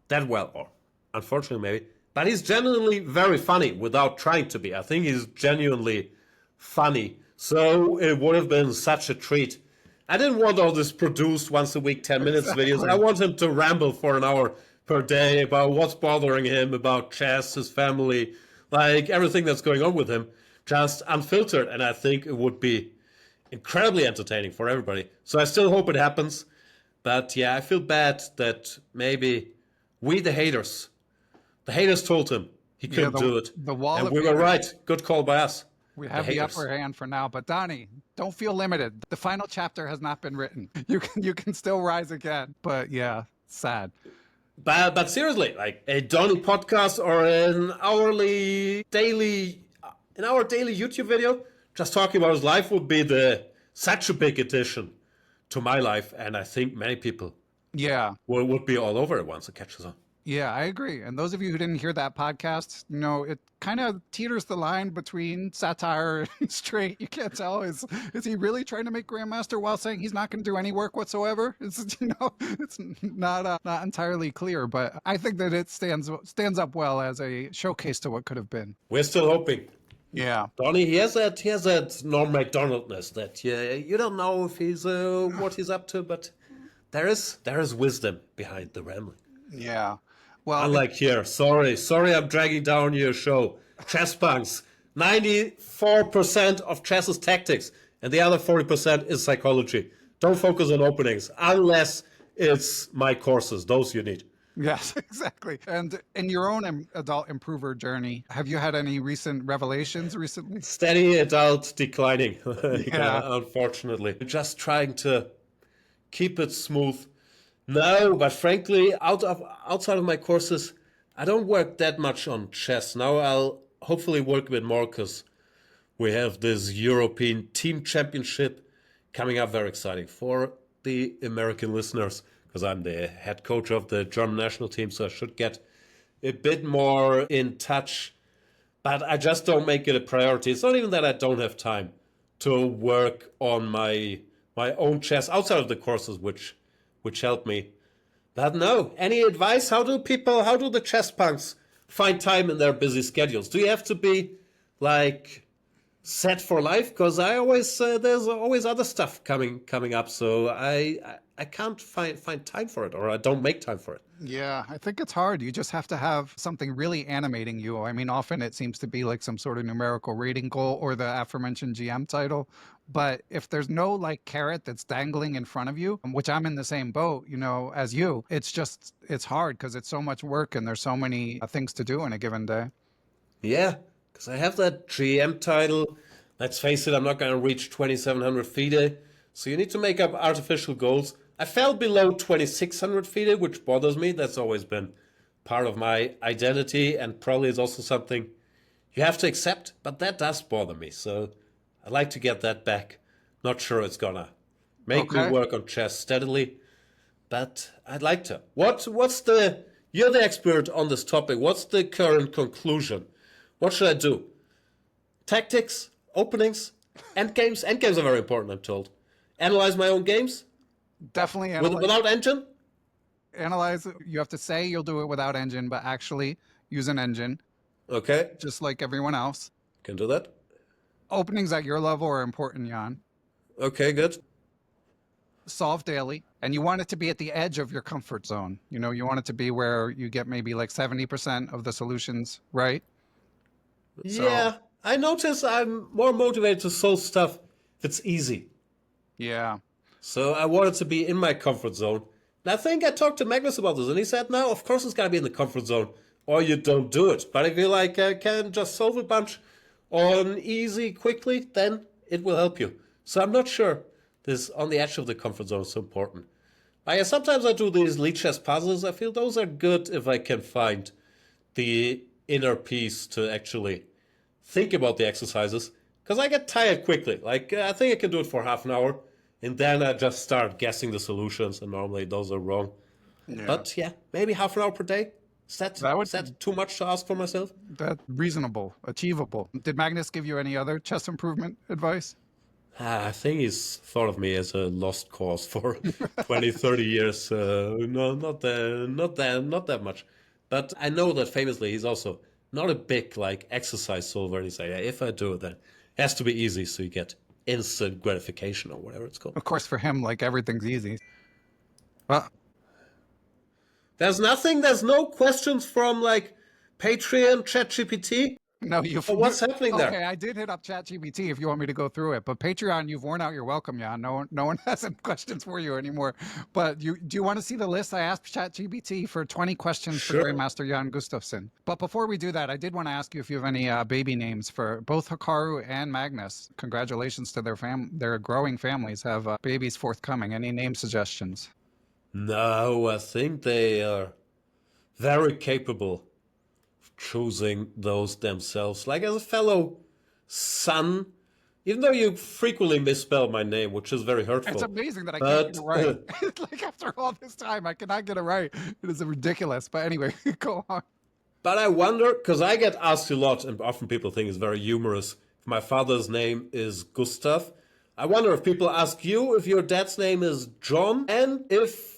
that well, or unfortunately maybe. But he's genuinely very funny without trying to be. I think he's genuinely funny. So it would have been such a treat. I didn't want all this produced once a week, 10 minutes videos. I want him to ramble for an hour per day about what's bothering him, about chess, his family, like everything that's going on with him, just unfiltered. And I think it would be incredibly entertaining for everybody. So I still hope it happens. But yeah, I feel bad that maybe we, the haters told him he couldn't do it. The wall and of we were right. Good call by us. We have the upper hand for now. But Donny, don't feel limited. The final chapter has not been written. You can still rise again. But yeah, sad. But seriously, like a Donny podcast or our daily YouTube video, just talking about his life would be such a big addition to my life, and I think many people would be all over it once it catches on. Yeah, I agree. And those of you who didn't hear that podcast, it kind of teeters the line between satire and straight. You can't tell. Is he really trying to make grandmaster while saying he's not going to do any work whatsoever? It's not entirely clear, but I think that it stands up well as a showcase to what could have been. We're still hoping. Yeah, Donny, he has that Norm MacDonaldness that you don't know if he's what he's up to, but there is wisdom behind the rambling. Yeah. Well, unlike here, sorry, I'm dragging down your show. Chess punks, 94% of chess is tactics, and the other 40% is psychology. Don't focus on openings unless it's my courses; those you need. Yes, exactly. And in your own adult improver journey, have you had any recent revelations recently? Steady adult declining, unfortunately. Just trying to keep it smooth. No, but frankly, outside of my courses, I don't work that much on chess. Now I'll hopefully work a bit more because we have this European Team Championship coming up. Very exciting for the American listeners because I'm the head coach of the German national team, so I should get a bit more in touch. But I just don't make it a priority. It's not even that I don't have time to work on my own chess outside of the courses, which helped me. But no, any advice? How do the chess punks find time in their busy schedules? Do you have to be like set for life, because I always there's always other stuff coming up, so I can't find time for it, or I don't make time for it. Yeah, I think it's hard. You just have to have something really animating you. I mean, often it seems to be like some sort of numerical rating goal or the aforementioned GM title. But if there's no like carrot that's dangling in front of you, which I'm in the same boat, as you, it's hard because it's so much work and there's so many things to do in a given day. Yeah, because I have that GM title. Let's face it, I'm not going to reach 2,700 FIDE. So you need to make up artificial goals. I fell below 2,600 FIDE, which bothers me. That's always been part of my identity, and probably is also something you have to accept, but that does bother me. So I'd like to get that back. Not sure it's gonna make me work on chess steadily, but I'd like to. You're the expert on this topic. What's the current conclusion? What should I do? Tactics, openings, endgames. Endgames are very important, I'm told. Analyze my own games? Definitely analyze. Without engine? Analyze it. You have to say you'll do it without engine, but actually use an engine. Okay. Just like everyone else. Can do that. Openings at your level are important, Jan. Okay, good. Solve daily. And you want it to be at the edge of your comfort zone. You want it to be where you get maybe like 70% of the solutions right. Yeah. I notice I'm more motivated to solve stuff if it's easy. Yeah. So I want it to be in my comfort zone. And I think I talked to Magnus about this, and he said, no, of course it's got to be in the comfort zone, or you don't do it. But if you can just solve a bunch on easy, quickly, then it will help you. So I'm not sure this on the edge of the comfort zone is so important. Sometimes I do these lead chess puzzles. I feel those are good if I can find the inner peace to actually think about the exercises, because I get tired quickly. I think I can do it for half an hour, and then I just start guessing the solutions, and normally those are wrong. Yeah. But yeah, maybe half an hour per day. Is that too much to ask for myself? That's reasonable, achievable. Did Magnus give you any other chess improvement advice? I think he's thought of me as a lost cause for 20, 30 years. No, not that much. But I know that famously he's also not a big exercise solver. He's like, if I do it, then it has to be easy, so you get instant gratification or whatever it's called. Of course, for him, everything's easy. There's no questions from Patreon, Chat GPT. No, what's happening there? Okay, I did hit up Chat GPT if you want me to go through it, but Patreon, you've worn out your welcome, Jan. No one has any questions for you anymore. But do you want to see the list? I asked Chat GPT for 20 questions for Grandmaster Jan Gustafsson. But before we do that, I did want to ask you if you have any baby names for both Hikaru and Magnus. Congratulations to their growing families. Have babies forthcoming. Any name suggestions? No, I think they are very capable choosing those themselves. As a fellow son, even though you frequently misspell my name, which is very hurtful. It's amazing that I can't get it right. After all this time, I cannot get it right. It is ridiculous. But anyway, go on. But I wonder, because I get asked a lot, and often people think it's very humorous, if my father's name is Gustav. I wonder if people ask you if your dad's name is John, and if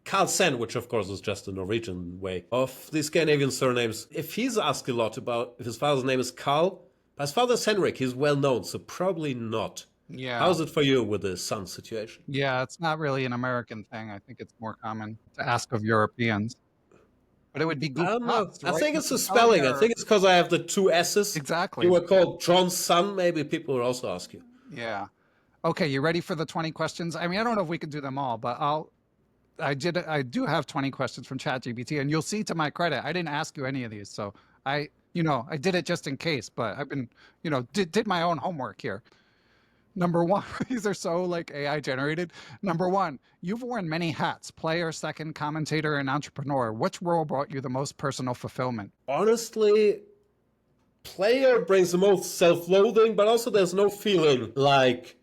Carlsen, which of course is just a Norwegian way of the Scandinavian surnames, if he's asked a lot about if his father's name is Carl, but his father's Henrik, he's well known, so probably not. Yeah. How's it for you with the son situation? Yeah, it's not really an American thing. I think it's more common to ask of Europeans. But it would be good. I don't know. Right? I think it's the spelling. I think it's because I have the two S's. Exactly. You were called John's son. Maybe people will also ask you. Yeah. Okay, you ready for the 20 questions? I mean, I don't know if we can do them all, but I do have 20 questions from ChatGPT, and you'll see to my credit, I didn't ask you any of these. So I did it just in case, but I've been, did my own homework here. Number one, these are so AI generated. Number one, you've worn many hats: player, second, commentator, and entrepreneur. Which role brought you the most personal fulfillment? Honestly, player brings the most self-loathing, but also there's no feeling like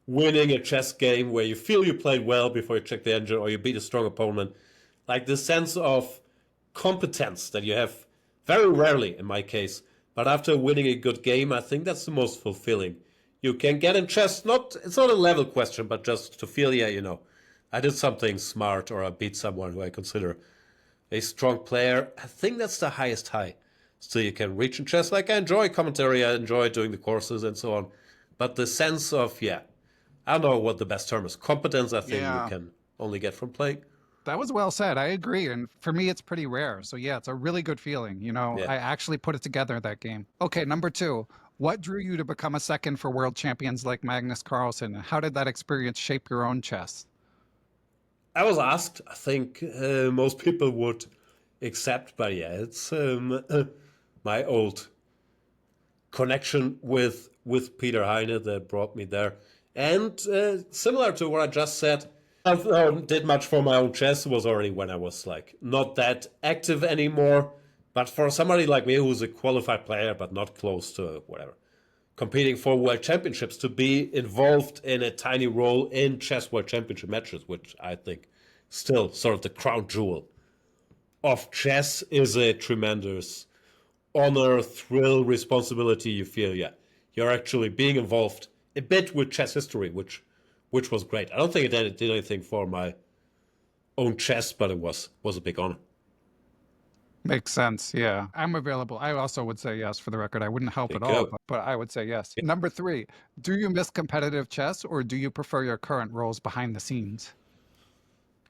winning a chess game where you feel you played well before you check the engine or you beat a strong opponent. The sense of competence that you have very rarely in my case. But after winning a good game, I think that's the most fulfilling you can get in chess. It's not a level question, but just to feel, I did something smart or I beat someone who I consider a strong player. I think that's the highest high. still you can reach in chess. Like, I enjoy commentary, I enjoy doing the courses and so on. But the sense of, I don't know what the best term is. Competence, I think you can only get from playing. That was well said. I agree. And for me, it's pretty rare. So yeah, it's a really good feeling. You know, I actually put it together, that game. Okay, number 2. What drew you to become a second for world champions like Magnus Carlsen? And how did that experience shape your own chess? I was asked, I think most people would accept, but it's my old connection with Peter Heine that brought me there. And similar to what I just said, I did much for my own chess. It was already when I was like not that active anymore. But for somebody like me who's a qualified player but not close to whatever, competing for world championships, to be involved in a tiny role in chess world championship matches, which I think still sort of the crown jewel of chess, is a tremendous honor, thrill, responsibility. You feel, you're actually being involved a bit with chess history, which was great. I don't think it did anything for my own chess, but it was a big honor. Makes sense. Yeah, I'm available. I also would say yes, for the record. I wouldn't help at all, but I would say yes. Yeah. Number 3, do you miss competitive chess or do you prefer your current roles behind the scenes?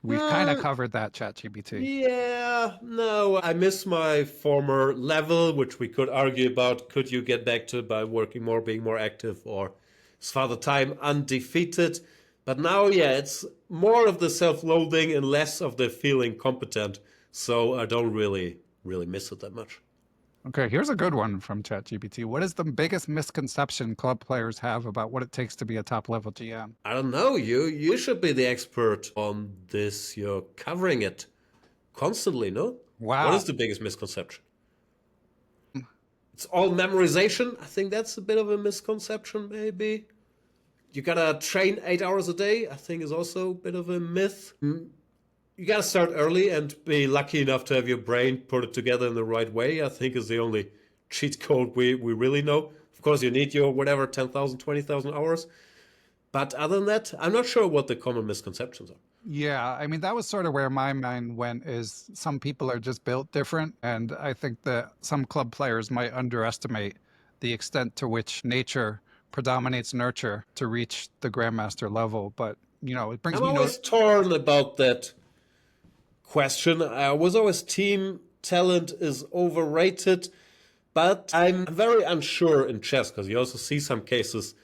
We've kind of covered that, Chat GPT. Yeah, no, I miss my former level, which we could argue about. Could you get back to by working more, being more active, or is Father Time undefeated? But now, it's more of the self-loathing and less of the feeling competent. So I don't really miss it that much. Okay, here's a good one from Chat GPT. What is the biggest misconception club players have about what it takes to be a top-level GM? I don't know. You should be the expert on this. You're covering it constantly, no? Wow. What is the biggest misconception? It's all memorization. I think that's a bit of a misconception, maybe. You gotta train 8 hours a day, I think is also a bit of a myth. You gotta start early and be lucky enough to have your brain put it together in the right way, I think is the only cheat code we really know. Of course, you need your 10,000, 20,000 hours. But other than that, I'm not sure what the common misconceptions are. Yeah, I mean, that was sort of where my mind went, is some people are just built different. And I think that some club players might underestimate the extent to which nature predominates nurture to reach the grandmaster level. But, it brings me... I'm always torn about that question. I was always team talent is overrated, but I'm very unsure in chess because you also see some cases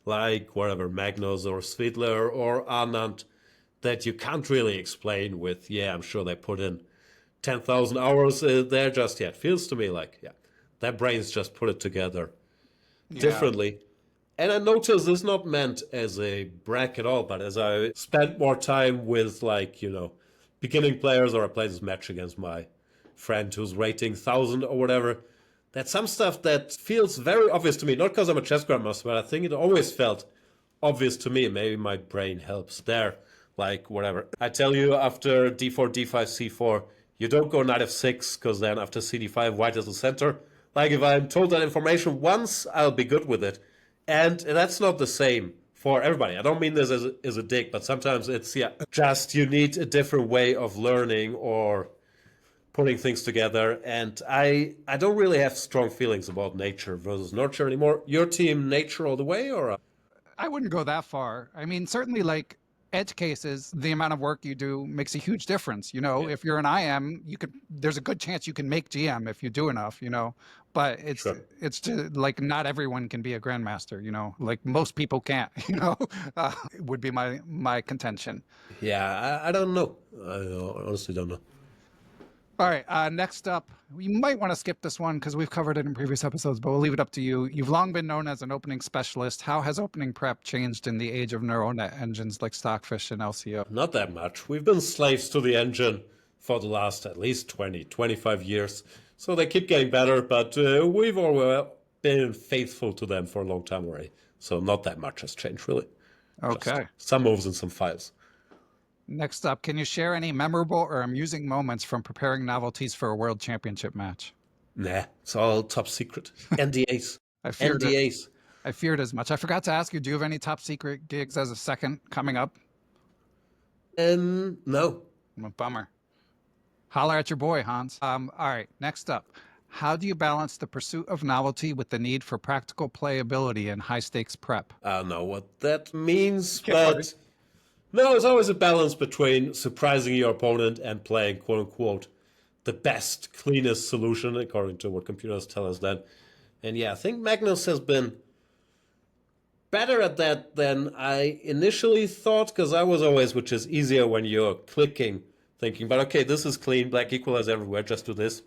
like Magnus or Svidler or Anand that you can't really explain with, I'm sure they put in 10,000 hours there just yet. Feels to me like, their brains just put it together differently. And I notice this is not meant as a brag at all, but as I spent more time with beginning players, or I played this match against my friend who's rating 1,000 or whatever, that's some stuff that feels very obvious to me, not because I'm a chess grandmaster, but I think it always felt obvious to me. Maybe my brain helps there. I tell you, after d4, d5, c4, you don't go knight f6, because then after cd5, white is the center. If I'm told that information once, I'll be good with it. And that's not the same for everybody. I don't mean this as a dig, but sometimes it's, just you need a different way of learning or putting things together. And I don't really have strong feelings about nature versus nurture anymore. Your team, nature all the way, or? I wouldn't go that far. I mean, certainly edge cases, the amount of work you do makes a huge difference. If you're an IM, there's a good chance you can make GM if you do enough, but it's just not everyone can be a grandmaster, most people can't, would be my contention. Yeah, I don't know. I honestly don't know. All right, next up, you might want to skip this one because we've covered it in previous episodes, but we'll leave it up to you. You've long been known as an opening specialist. How has opening prep changed in the age of neural net engines like Stockfish and LCO? Not that much. We've been slaves to the engine for the last at least 20, 25 years. So they keep getting better, but we've all been faithful to them for a long time already. So not that much has changed, really. Okay. Just some moves and some files. Next up, can you share any memorable or amusing moments from preparing novelties for a world championship match? Nah, it's all top secret. NDAs. NDAs. I feared as much. I forgot to ask you, do you have any top secret gigs as a second coming up? No. Bummer. Holler at your boy, Hans. All right, next up. How do you balance the pursuit of novelty with the need for practical playability in high-stakes prep? I don't know what that means, Yeah, buddy. but no, it's always a balance between surprising your opponent and playing, quote-unquote, the best, cleanest solution, according to what computers tell us then. And yeah, I think Magnus has been better at that than I initially thought, because I was always, which is easier when you're clicking, thinking, but okay, this is clean, black equalize everywhere, just do this.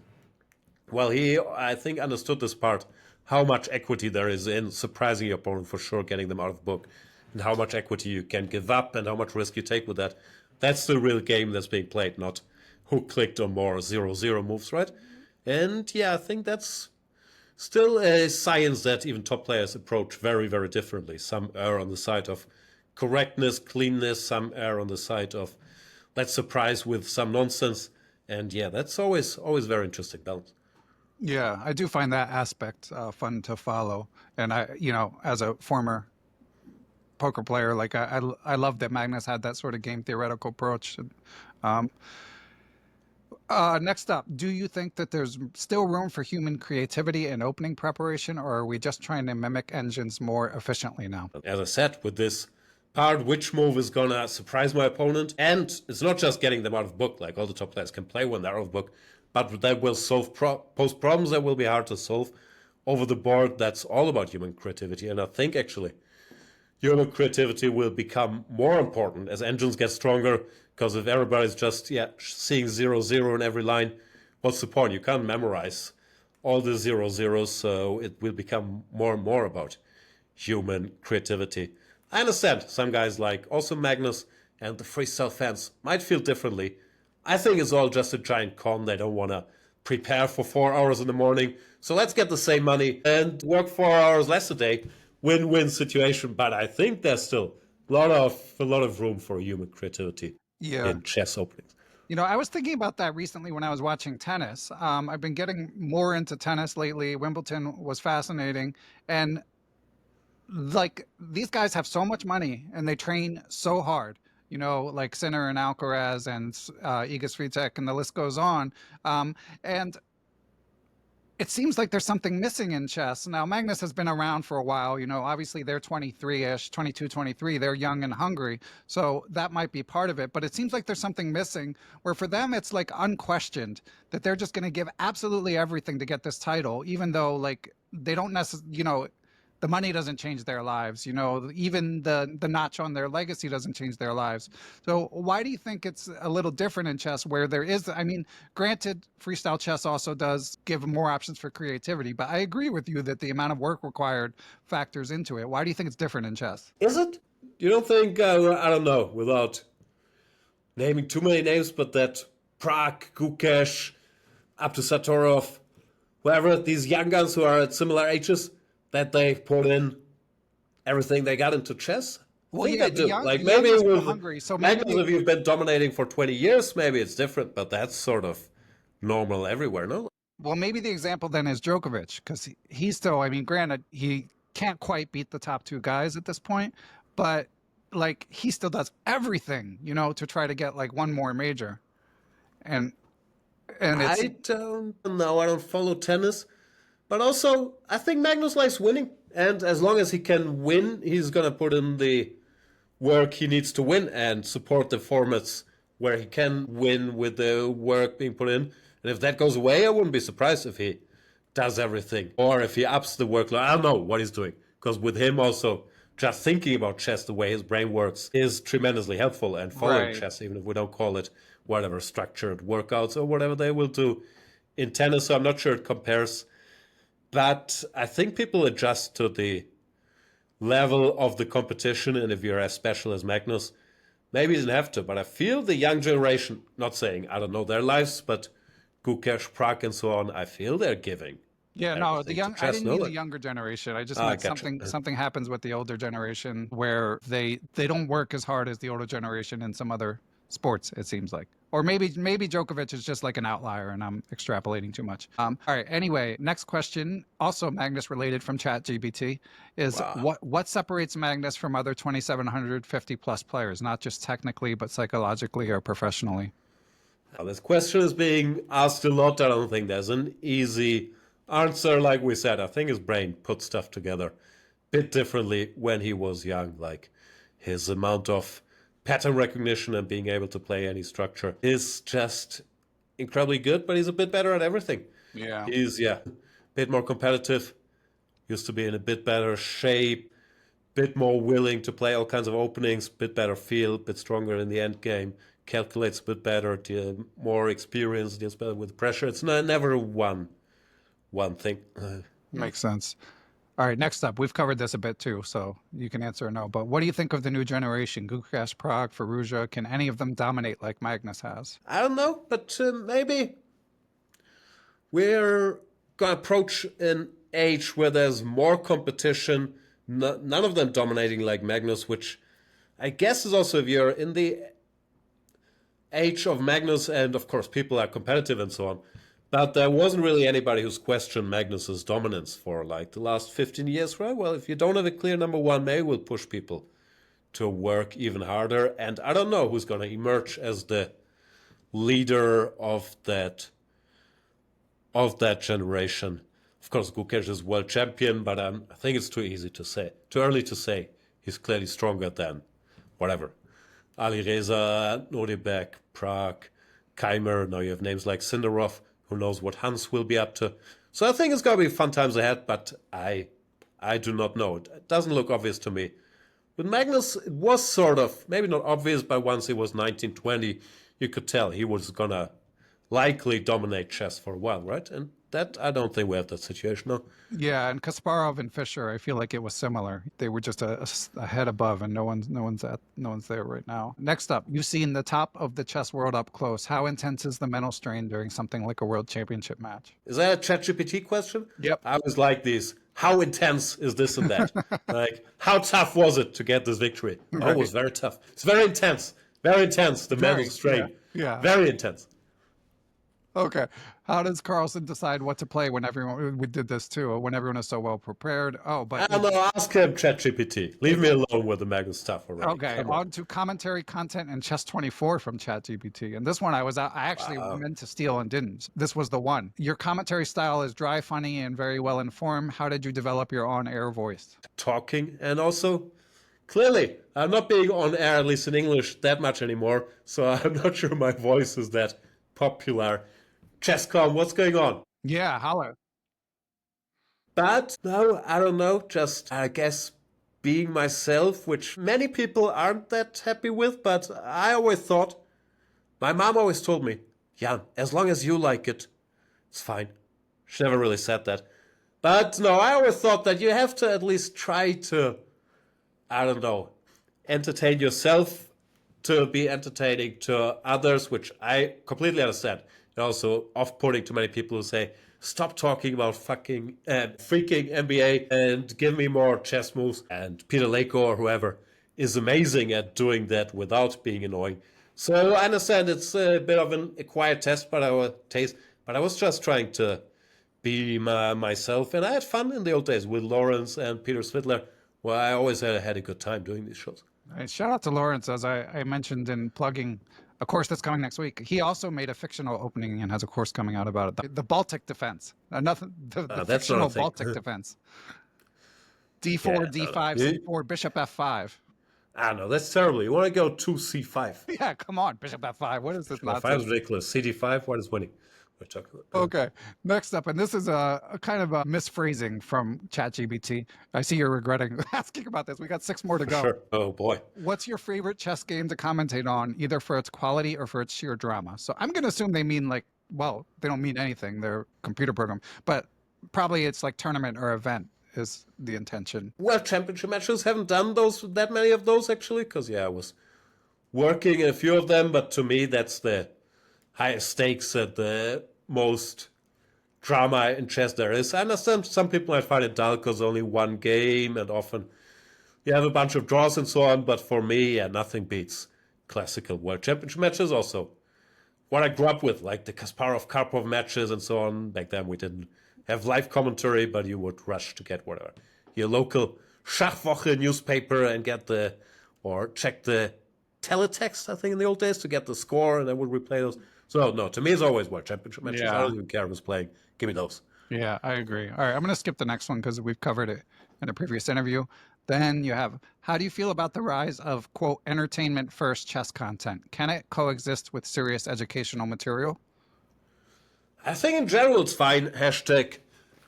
Well, he, I think, understood this part, how much equity there is in surprising your opponent for sure, getting them out of the book, and how much equity you can give up and how much risk you take with that. That's the real game that's being played, not who clicked on more 0-0 moves, right? And yeah, I think that's still a science that even top players approach very, very differently. Some err on the side of correctness, cleanness, some err on the side of let's surprise with some nonsense. And yeah, that's always very interesting balance. Yeah, I do find that aspect fun to follow. And I, as a former poker player, like I love that Magnus had that sort of game theoretical approach. Next up, do you think that there's still room for human creativity in opening preparation, or are we just trying to mimic engines more efficiently now? As I said, with this part, which move is gonna surprise my opponent? And it's not just getting them out of book, like all the top players can play when they're out of book, but that will pose problems that will be hard to solve over the board. That's all about human creativity. And I think actually human creativity will become more important as engines get stronger, because if everybody's just seeing 0-0 in every line, what's the point? You can't memorize all the 0-0s, so it will become more and more about human creativity. I understand some guys like also Magnus and the freestyle fans might feel differently. I think it's all just a giant con. They don't want to prepare for 4 hours in the morning, so let's get the same money and work 4 hours less a day. Win-win situation, but I think there's still a lot of room for human creativity in chess openings. I was thinking about that recently when I was watching tennis. I've been getting more into tennis lately. Wimbledon was fascinating, and like these guys have so much money and they train so hard. Like Sinner and Alcaraz and Iga Swiatek, and the list goes on. And it seems like there's something missing in chess. Now, Magnus has been around for a while. Obviously they're 23-ish, 22, 23. They're young and hungry. So that might be part of it. But it seems like there's something missing where for them, it's like unquestioned that they're just going to give absolutely everything to get this title, even though like they don't necessarily, the money doesn't change their lives, even the notch on their legacy doesn't change their lives. So why do you think it's a little different in chess where there is, granted, freestyle chess also does give more options for creativity, but I agree with you that the amount of work required factors into it. Why do you think it's different in chess? Is it? You don't think, I don't know, without naming too many names, but that Prag, Gukesh, up to Satorov, whoever, these young guns who are at similar ages, that they put in everything they got into chess? Well, yeah, they do. Maybe with hungry, so Magnus, if you've been dominating for 20 years, maybe it's different, but that's sort of normal everywhere, no? Well, maybe the example then is Djokovic, because he's still, granted, he can't quite beat the top two guys at this point, but like he still does everything, to try to get like one more major. And it's, I don't know. I don't follow tennis. But also, I think Magnus likes winning. And as long as he can win, he's going to put in the work he needs to win and support the formats where he can win with the work being put in. And if that goes away, I wouldn't be surprised if he does everything. Or if he ups the workload. I don't know what he's doing. Because with him also, just thinking about chess, the way his brain works, is tremendously helpful. And following chess, even if we don't call it whatever, structured workouts or whatever they will do in tennis. So I'm not sure it compares. But I think people adjust to the level of the competition. And if you're as special as Magnus, maybe you didn't have to. But I feel the young generation, not saying I don't know their lives, but Gukesh, Prag, and so on, I feel they're giving. Yeah, no, I didn't mean the younger generation. I just meant something happens with the older generation where they don't work as hard as the older generation in some other sports, it seems like. Or maybe Djokovic is just like an outlier and I'm extrapolating too much. All right. Anyway, next question, also Magnus related from Chat GPT, is what separates Magnus from other 2,750 plus players, not just technically, but psychologically or professionally? Now, this question is being asked a lot. I don't think there's an easy answer. Like we said, I think his brain put stuff together a bit differently when he was young. Like his amount of pattern recognition and being able to play any structure is just incredibly good, but he's a bit better at everything. Yeah. He's, a bit more competitive, used to be in a bit better shape, bit more willing to play all kinds of openings, bit better feel, bit stronger in the end game, calculates a bit better, more experience, deals better with pressure. It's never one thing. Makes sense. All right, next up, we've covered this a bit too, so you can answer or no. But what do you think of the new generation? Gukash, Prague, Firouzja, can any of them dominate like Magnus has? I don't know, but maybe we're going to approach an age where there's more competition, none of them dominating like Magnus, which I guess is also, if you're in the age of Magnus, and of course people are competitive and so on, but there wasn't really anybody who's questioned Magnus's dominance for like the last 15 years, right? Well, if you don't have a clear number one, maybe we'll push people to work even harder. And I don't know who's going to emerge as the leader of that generation. Of course, Gukash is world champion, but I think it's too early to say. He's clearly stronger than whatever. Ali Reza, Nodebek, Prague, Keimer. Now you have names like Sindarov. Who knows what Hans will be up to. So I think it's going to be fun times ahead, but I do not know. It doesn't look obvious to me. With Magnus, it was sort of, maybe not obvious, but once he was 19, 20, you could tell he was going to likely dominate chess for a while, right? And that, I don't think we have that situation now. Yeah, and Kasparov and Fischer, I feel like it was similar. They were just a head above, and no one's there right now. Next up, you've seen the top of the chess world up close. How intense is the mental strain during something like a world championship match? Is that a Chat GPT question? Yep. I was like these. How intense is this and that? Like, how tough was it to get this victory? Right. Oh, it was very tough. It's very intense. Very intense, the mental strain. Yeah. Very intense. Okay. How does Carlsen decide what to play when we did this too, when everyone is so well prepared? Oh, but... I don't know, ask him, ChatGPT. Leave me alone with the Magnus stuff already. Okay, on to commentary content and Chess 24 from ChatGPT. And this one I actually meant to steal and didn't. This was the one. Your commentary style is dry, funny, and very well informed. How did you develop your on-air voice? Talking, and also... Clearly, I'm not being on air, at least in English, that much anymore, so I'm not sure my voice is that popular. ChessCom, what's going on? Yeah, holla. But, no, I don't know, just, I guess, being myself, which many people aren't that happy with, but I always thought, my mom always told me, Jan, as long as you like it, it's fine. She never really said that. But, no, I always thought that you have to at least try to, I don't know, entertain yourself to be entertaining to others, which I completely understand. And also off-putting to many people who say, stop talking about freaking NBA and give me more chess moves. And Peter Leko or whoever is amazing at doing that without being annoying. So I understand it's a bit of an acquired taste, but I was just trying to be myself. And I had fun in the old days with Lawrence and Peter Svidler. Well, I always had a good time doing these shows. Right. Shout out to Lawrence, as I mentioned in plugging a course that's coming next week. He also made a fictional opening and has a course coming out about it. The Baltic Defense. The fictional Baltic Defense. D4, D5, C4, Bishop F5. I don't know. That's terrible. You want to go 2C5. Yeah, come on. Bishop F5. What is this nonsense? 5 is ridiculous. CD5, what is winning? Okay, next up, and this is a kind of a misphrasing from ChatGPT. I see you're regretting asking about this. We got 6 more to go. Sure. Oh boy. What's your favorite chess game to commentate on, either for its quality or for its sheer drama? So I'm going to assume they mean like, well, they don't mean anything. They're a computer program, but probably it's like tournament or event is the intention. Well, championship matches haven't done that many of those actually, because I was working in a few of them, but to me that's the highest stakes and the most drama in chess there is. I understand some people might find it dull because only one game and often you have a bunch of draws and so on, but for me, nothing beats classical world championship matches. Also, what I grew up with, like the Kasparov-Karpov matches and so on. Back then we didn't have live commentary, but you would rush to get whatever. Your local Schachwoche newspaper and check the teletext, I think, in the old days to get the score, and I would replay those. So no, to me it's always World Championship matches. Yeah. I don't even care who's playing. Give me those. Yeah, I agree. All right, I'm going to skip the next one because we've covered it in a previous interview. Then you have, how do you feel about the rise of, quote, entertainment-first chess content? Can it coexist with serious educational material? I think in general it's fine. Hashtag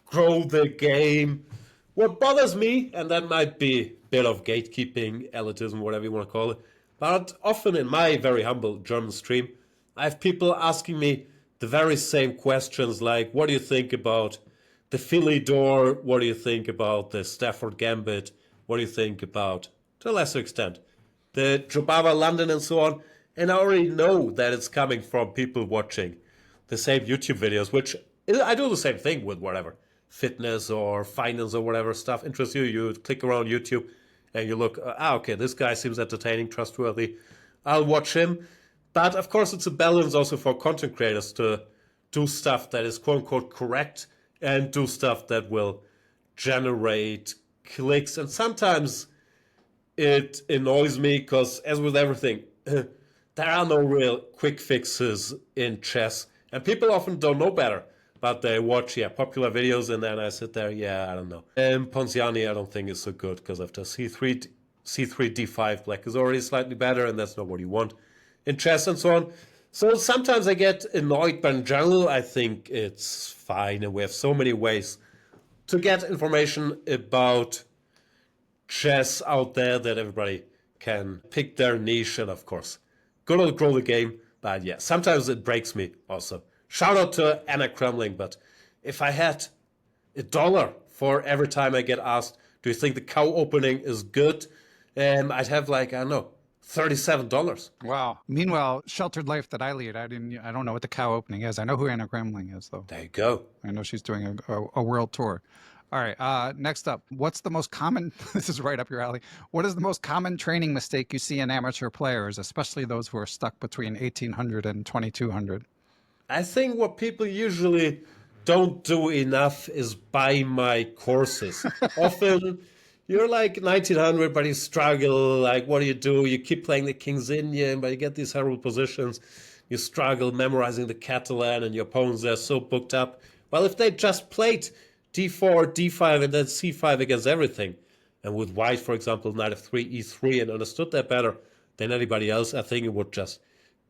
grow the game. What bothers me, and that might be a bit of gatekeeping, elitism, whatever you want to call it, but often in my very humble German stream, I have people asking me the very same questions like, what do you think about the Philly door? What do you think about the Stafford Gambit? What do you think about, to a lesser extent, the Jobava London and so on? And I already know that it's coming from people watching the same YouTube videos, which I do the same thing with whatever, fitness or finance or whatever stuff interests you. You click around YouTube and you look, okay, this guy seems entertaining, trustworthy. I'll watch him. But of course, it's a balance also for content creators to do stuff that is quote unquote correct and do stuff that will generate clicks. And sometimes it annoys me because, as with everything, there are no real quick fixes in chess. And people often don't know better, but they watch popular videos, and then I sit there, I don't know. And Ponziani, I don't think is so good because after c3, d5, black is already slightly better, and that's not what you want in chess and so on. So sometimes I get annoyed, but in general, I think it's fine, and we have so many ways to get information about chess out there that everybody can pick their niche, and of course, good old grow the game. But yeah, sometimes it breaks me also. Shout out to Anna Kremling, but if I had $1 for every time I get asked, do you think the cow opening is good? I'd have I don't know, $37. Wow. Meanwhile, sheltered life that I lead, I don't know what the cow opening is. I know who Anna Gremling is, though. There you go. I know she's doing a world tour. All right. Next up, what's the most common? This is right up your alley. What is the most common training mistake you see in amateur players, especially those who are stuck between 1800 and 2200? I think what people usually don't do enough is buy my courses. Often you're 1900, but you struggle. What do? You keep playing the King's Indian, but you get these horrible positions. You struggle memorizing the Catalan, and your opponents are so booked up. Well, if they just played d4, d5, and then c5 against everything, and with white, for example, knight f3, e3, and understood that better than anybody else, I think it would just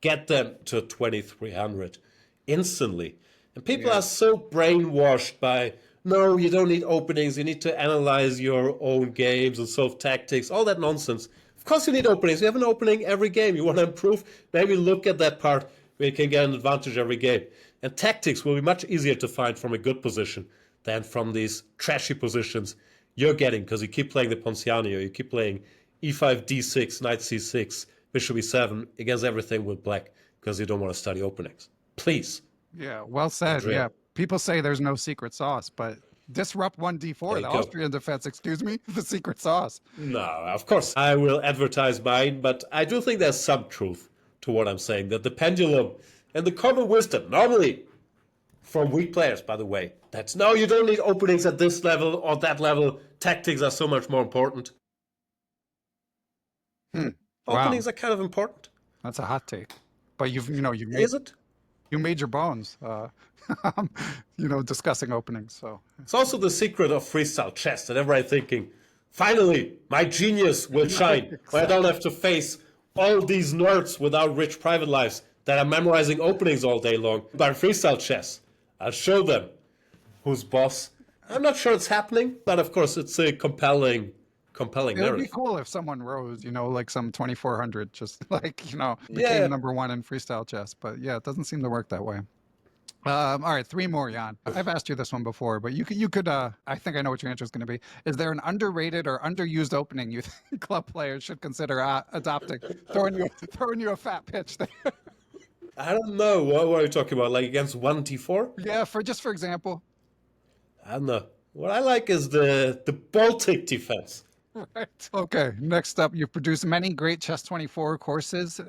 get them to 2300 instantly. And people are so brainwashed by, no, you don't need openings, you need to analyze your own games and solve tactics, all that nonsense. Of course you need openings. You have an opening every game. You want to improve, maybe look at that part where you can get an advantage every game. And tactics will be much easier to find from a good position than from these trashy positions you're getting because you keep playing the Ponziani, or you keep playing e5, d6, knight c6, bishop e7 against everything with black because you don't want to study openings. Please. Yeah, well said. Andrea. Yeah, people say there's no secret sauce, but disrupt 1d4, the Austrian defense, excuse me, the secret sauce. No, of course I will advertise mine, but I do think there's some truth to what I'm saying, that the pendulum and the common wisdom, normally from weak players, by the way, that's no, you don't need openings at this level or that level. Tactics are so much more important. Openings are kind of important. That's a hot take. But you've made, Is it? You made your bones, discussing openings. So it's also the secret of freestyle chess that everybody thinking, finally, my genius will shine. Exactly. Where I don't have to face all these nerds without rich private lives that are memorizing openings all day long. But in freestyle chess, I'll show them who's boss. I'm not sure it's happening, but of course it's a compelling narrative. It would be cool if someone rose, some 2400, just became number one in freestyle chess. But yeah, it doesn't seem to work that way. All right, 3 more, Jan. I've asked you this one before, but you could. I think I know what your answer is going to be. Is there an underrated or underused opening you think club players should consider adopting? Throwing you a fat pitch there. I don't know. What are you talking about? Against 1d4? Yeah, for example. I don't know. What I like is the Baltic defense. Right. Okay. Next up, you've produced many great Chess24 courses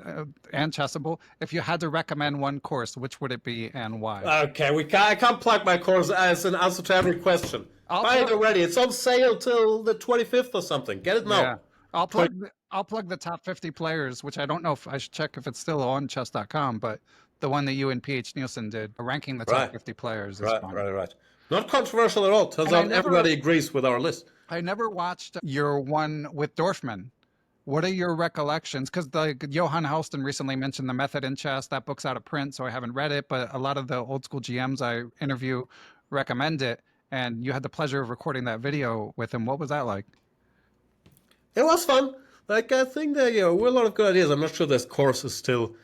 and Chessable. If you had to recommend one course, which would it be and why? Okay, I can't plug my course as an answer to every question. Buy it already. It's on sale till the 25th or something. Get it now. Yeah. I'll plug the top 50 players, which I don't know if I should check if it's still on chess.com, but The one that you and PH Nielsen did, ranking the top 50 players is fun. Right. Not controversial at all. Turns out everybody agrees with our list. I never watched your one with Dorfman. What are your recollections? Because Johan Halston recently mentioned The Method in Chess. That book's out of print, so I haven't read it. But a lot of the old school GMs I interview recommend it. And you had the pleasure of recording that video with him. What was that like? It was fun. Like, I think there were a lot of good ideas. I'm not sure this course is still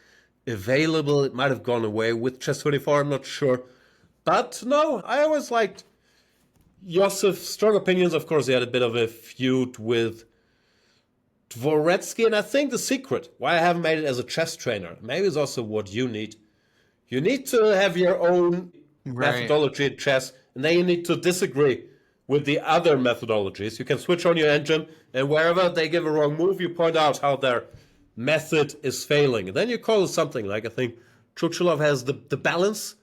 available. It might have gone away with Chess24. I'm not sure. But no, I always liked Josef's strong opinions. Of course, he had a bit of a feud with Dvoretsky, and I think the secret why I haven't made it as a chess trainer, maybe is also what you need. You need to have your own methodology in chess, and then you need to disagree with the other methodologies. You can switch on your engine, and wherever they give a wrong move, you point out how their method is failing. And then you call it something like, I think Churchilov has the balance,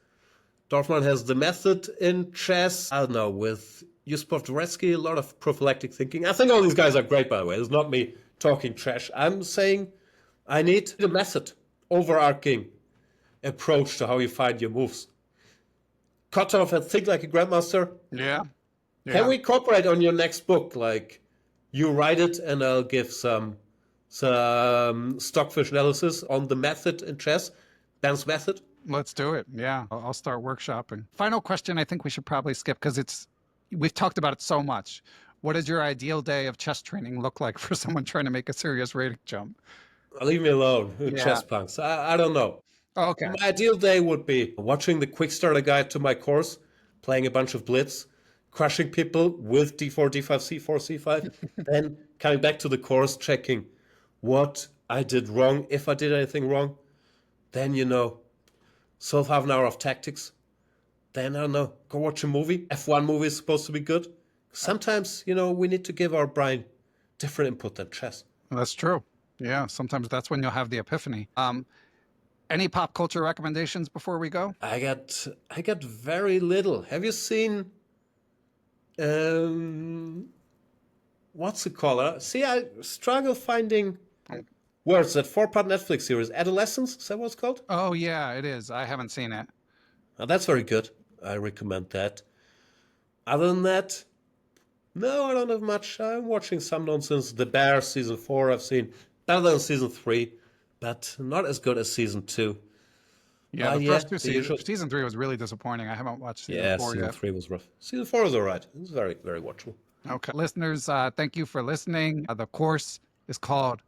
Dorfman has the method in chess. I don't know, with Yusupov Dvoretsky, a lot of prophylactic thinking. I think all these guys are great, by the way. It's not me talking trash. I'm saying I need the method, overarching approach to how you find your moves. Kotov had Think Like a Grandmaster. Yeah. Can we cooperate on your next book? Like, you write it and I'll give some stockfish analysis on the method in chess, Ben's method. Let's do it. Yeah, I'll start workshopping. Final question I think we should probably skip because we've talked about it so much. What does your ideal day of chess training look like for someone trying to make a serious rating jump? Leave me alone, chess punks. I don't know. Okay. My ideal day would be watching the quick starter guide to my course, playing a bunch of blitz, crushing people with d4, d5, c4, c5, then coming back to the course, checking what I did wrong, if I did anything wrong. Then, solve half an hour of tactics. Then, I don't know, go watch a movie. F1 movie is supposed to be good. Sometimes, we need to give our brain different input than chess. That's true. Yeah, sometimes that's when you'll have the epiphany. Any pop culture recommendations before we go? I got very little. Have you seen what's it called? See, I struggle finding words. That 4-part Netflix series, Adolescence, is that what it's called? Oh yeah, it is. I haven't seen it. Oh, that's very good. I recommend that. Other than that, no, I don't have much. I'm watching some nonsense. The Bear season 4 I've seen. Better than season 3, but not as good as season 2. Yeah, the first two seasons. Season 3 was really disappointing. I haven't watched season 4 yet. Season 3 was rough. Season 4 was all right. It was very, very watchable. Okay. Listeners, thank you for listening. The course is called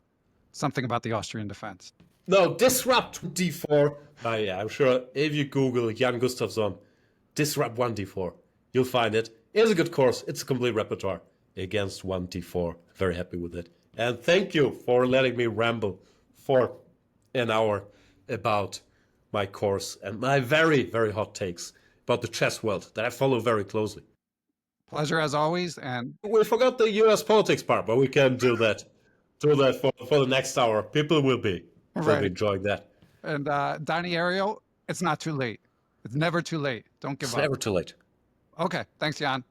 Something About the Austrian Defense. No, Disrupt D4. I'm sure if you Google Jan Gustafsson, Disrupt 1D4, you'll find it. It's a good course. It's a complete repertoire against 1D4. Very happy with it. And thank you for letting me ramble for an hour about my course and my very, very hot takes about the chess world that I follow very closely. Pleasure as always. And we forgot the US politics part, but we can do that. Do that for the next hour. People will be enjoying that. And Donny Ariel, it's not too late. It's never too late. Don't give up. It's never too late. Okay. Thanks, Jan.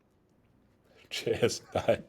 Cheers. Bye.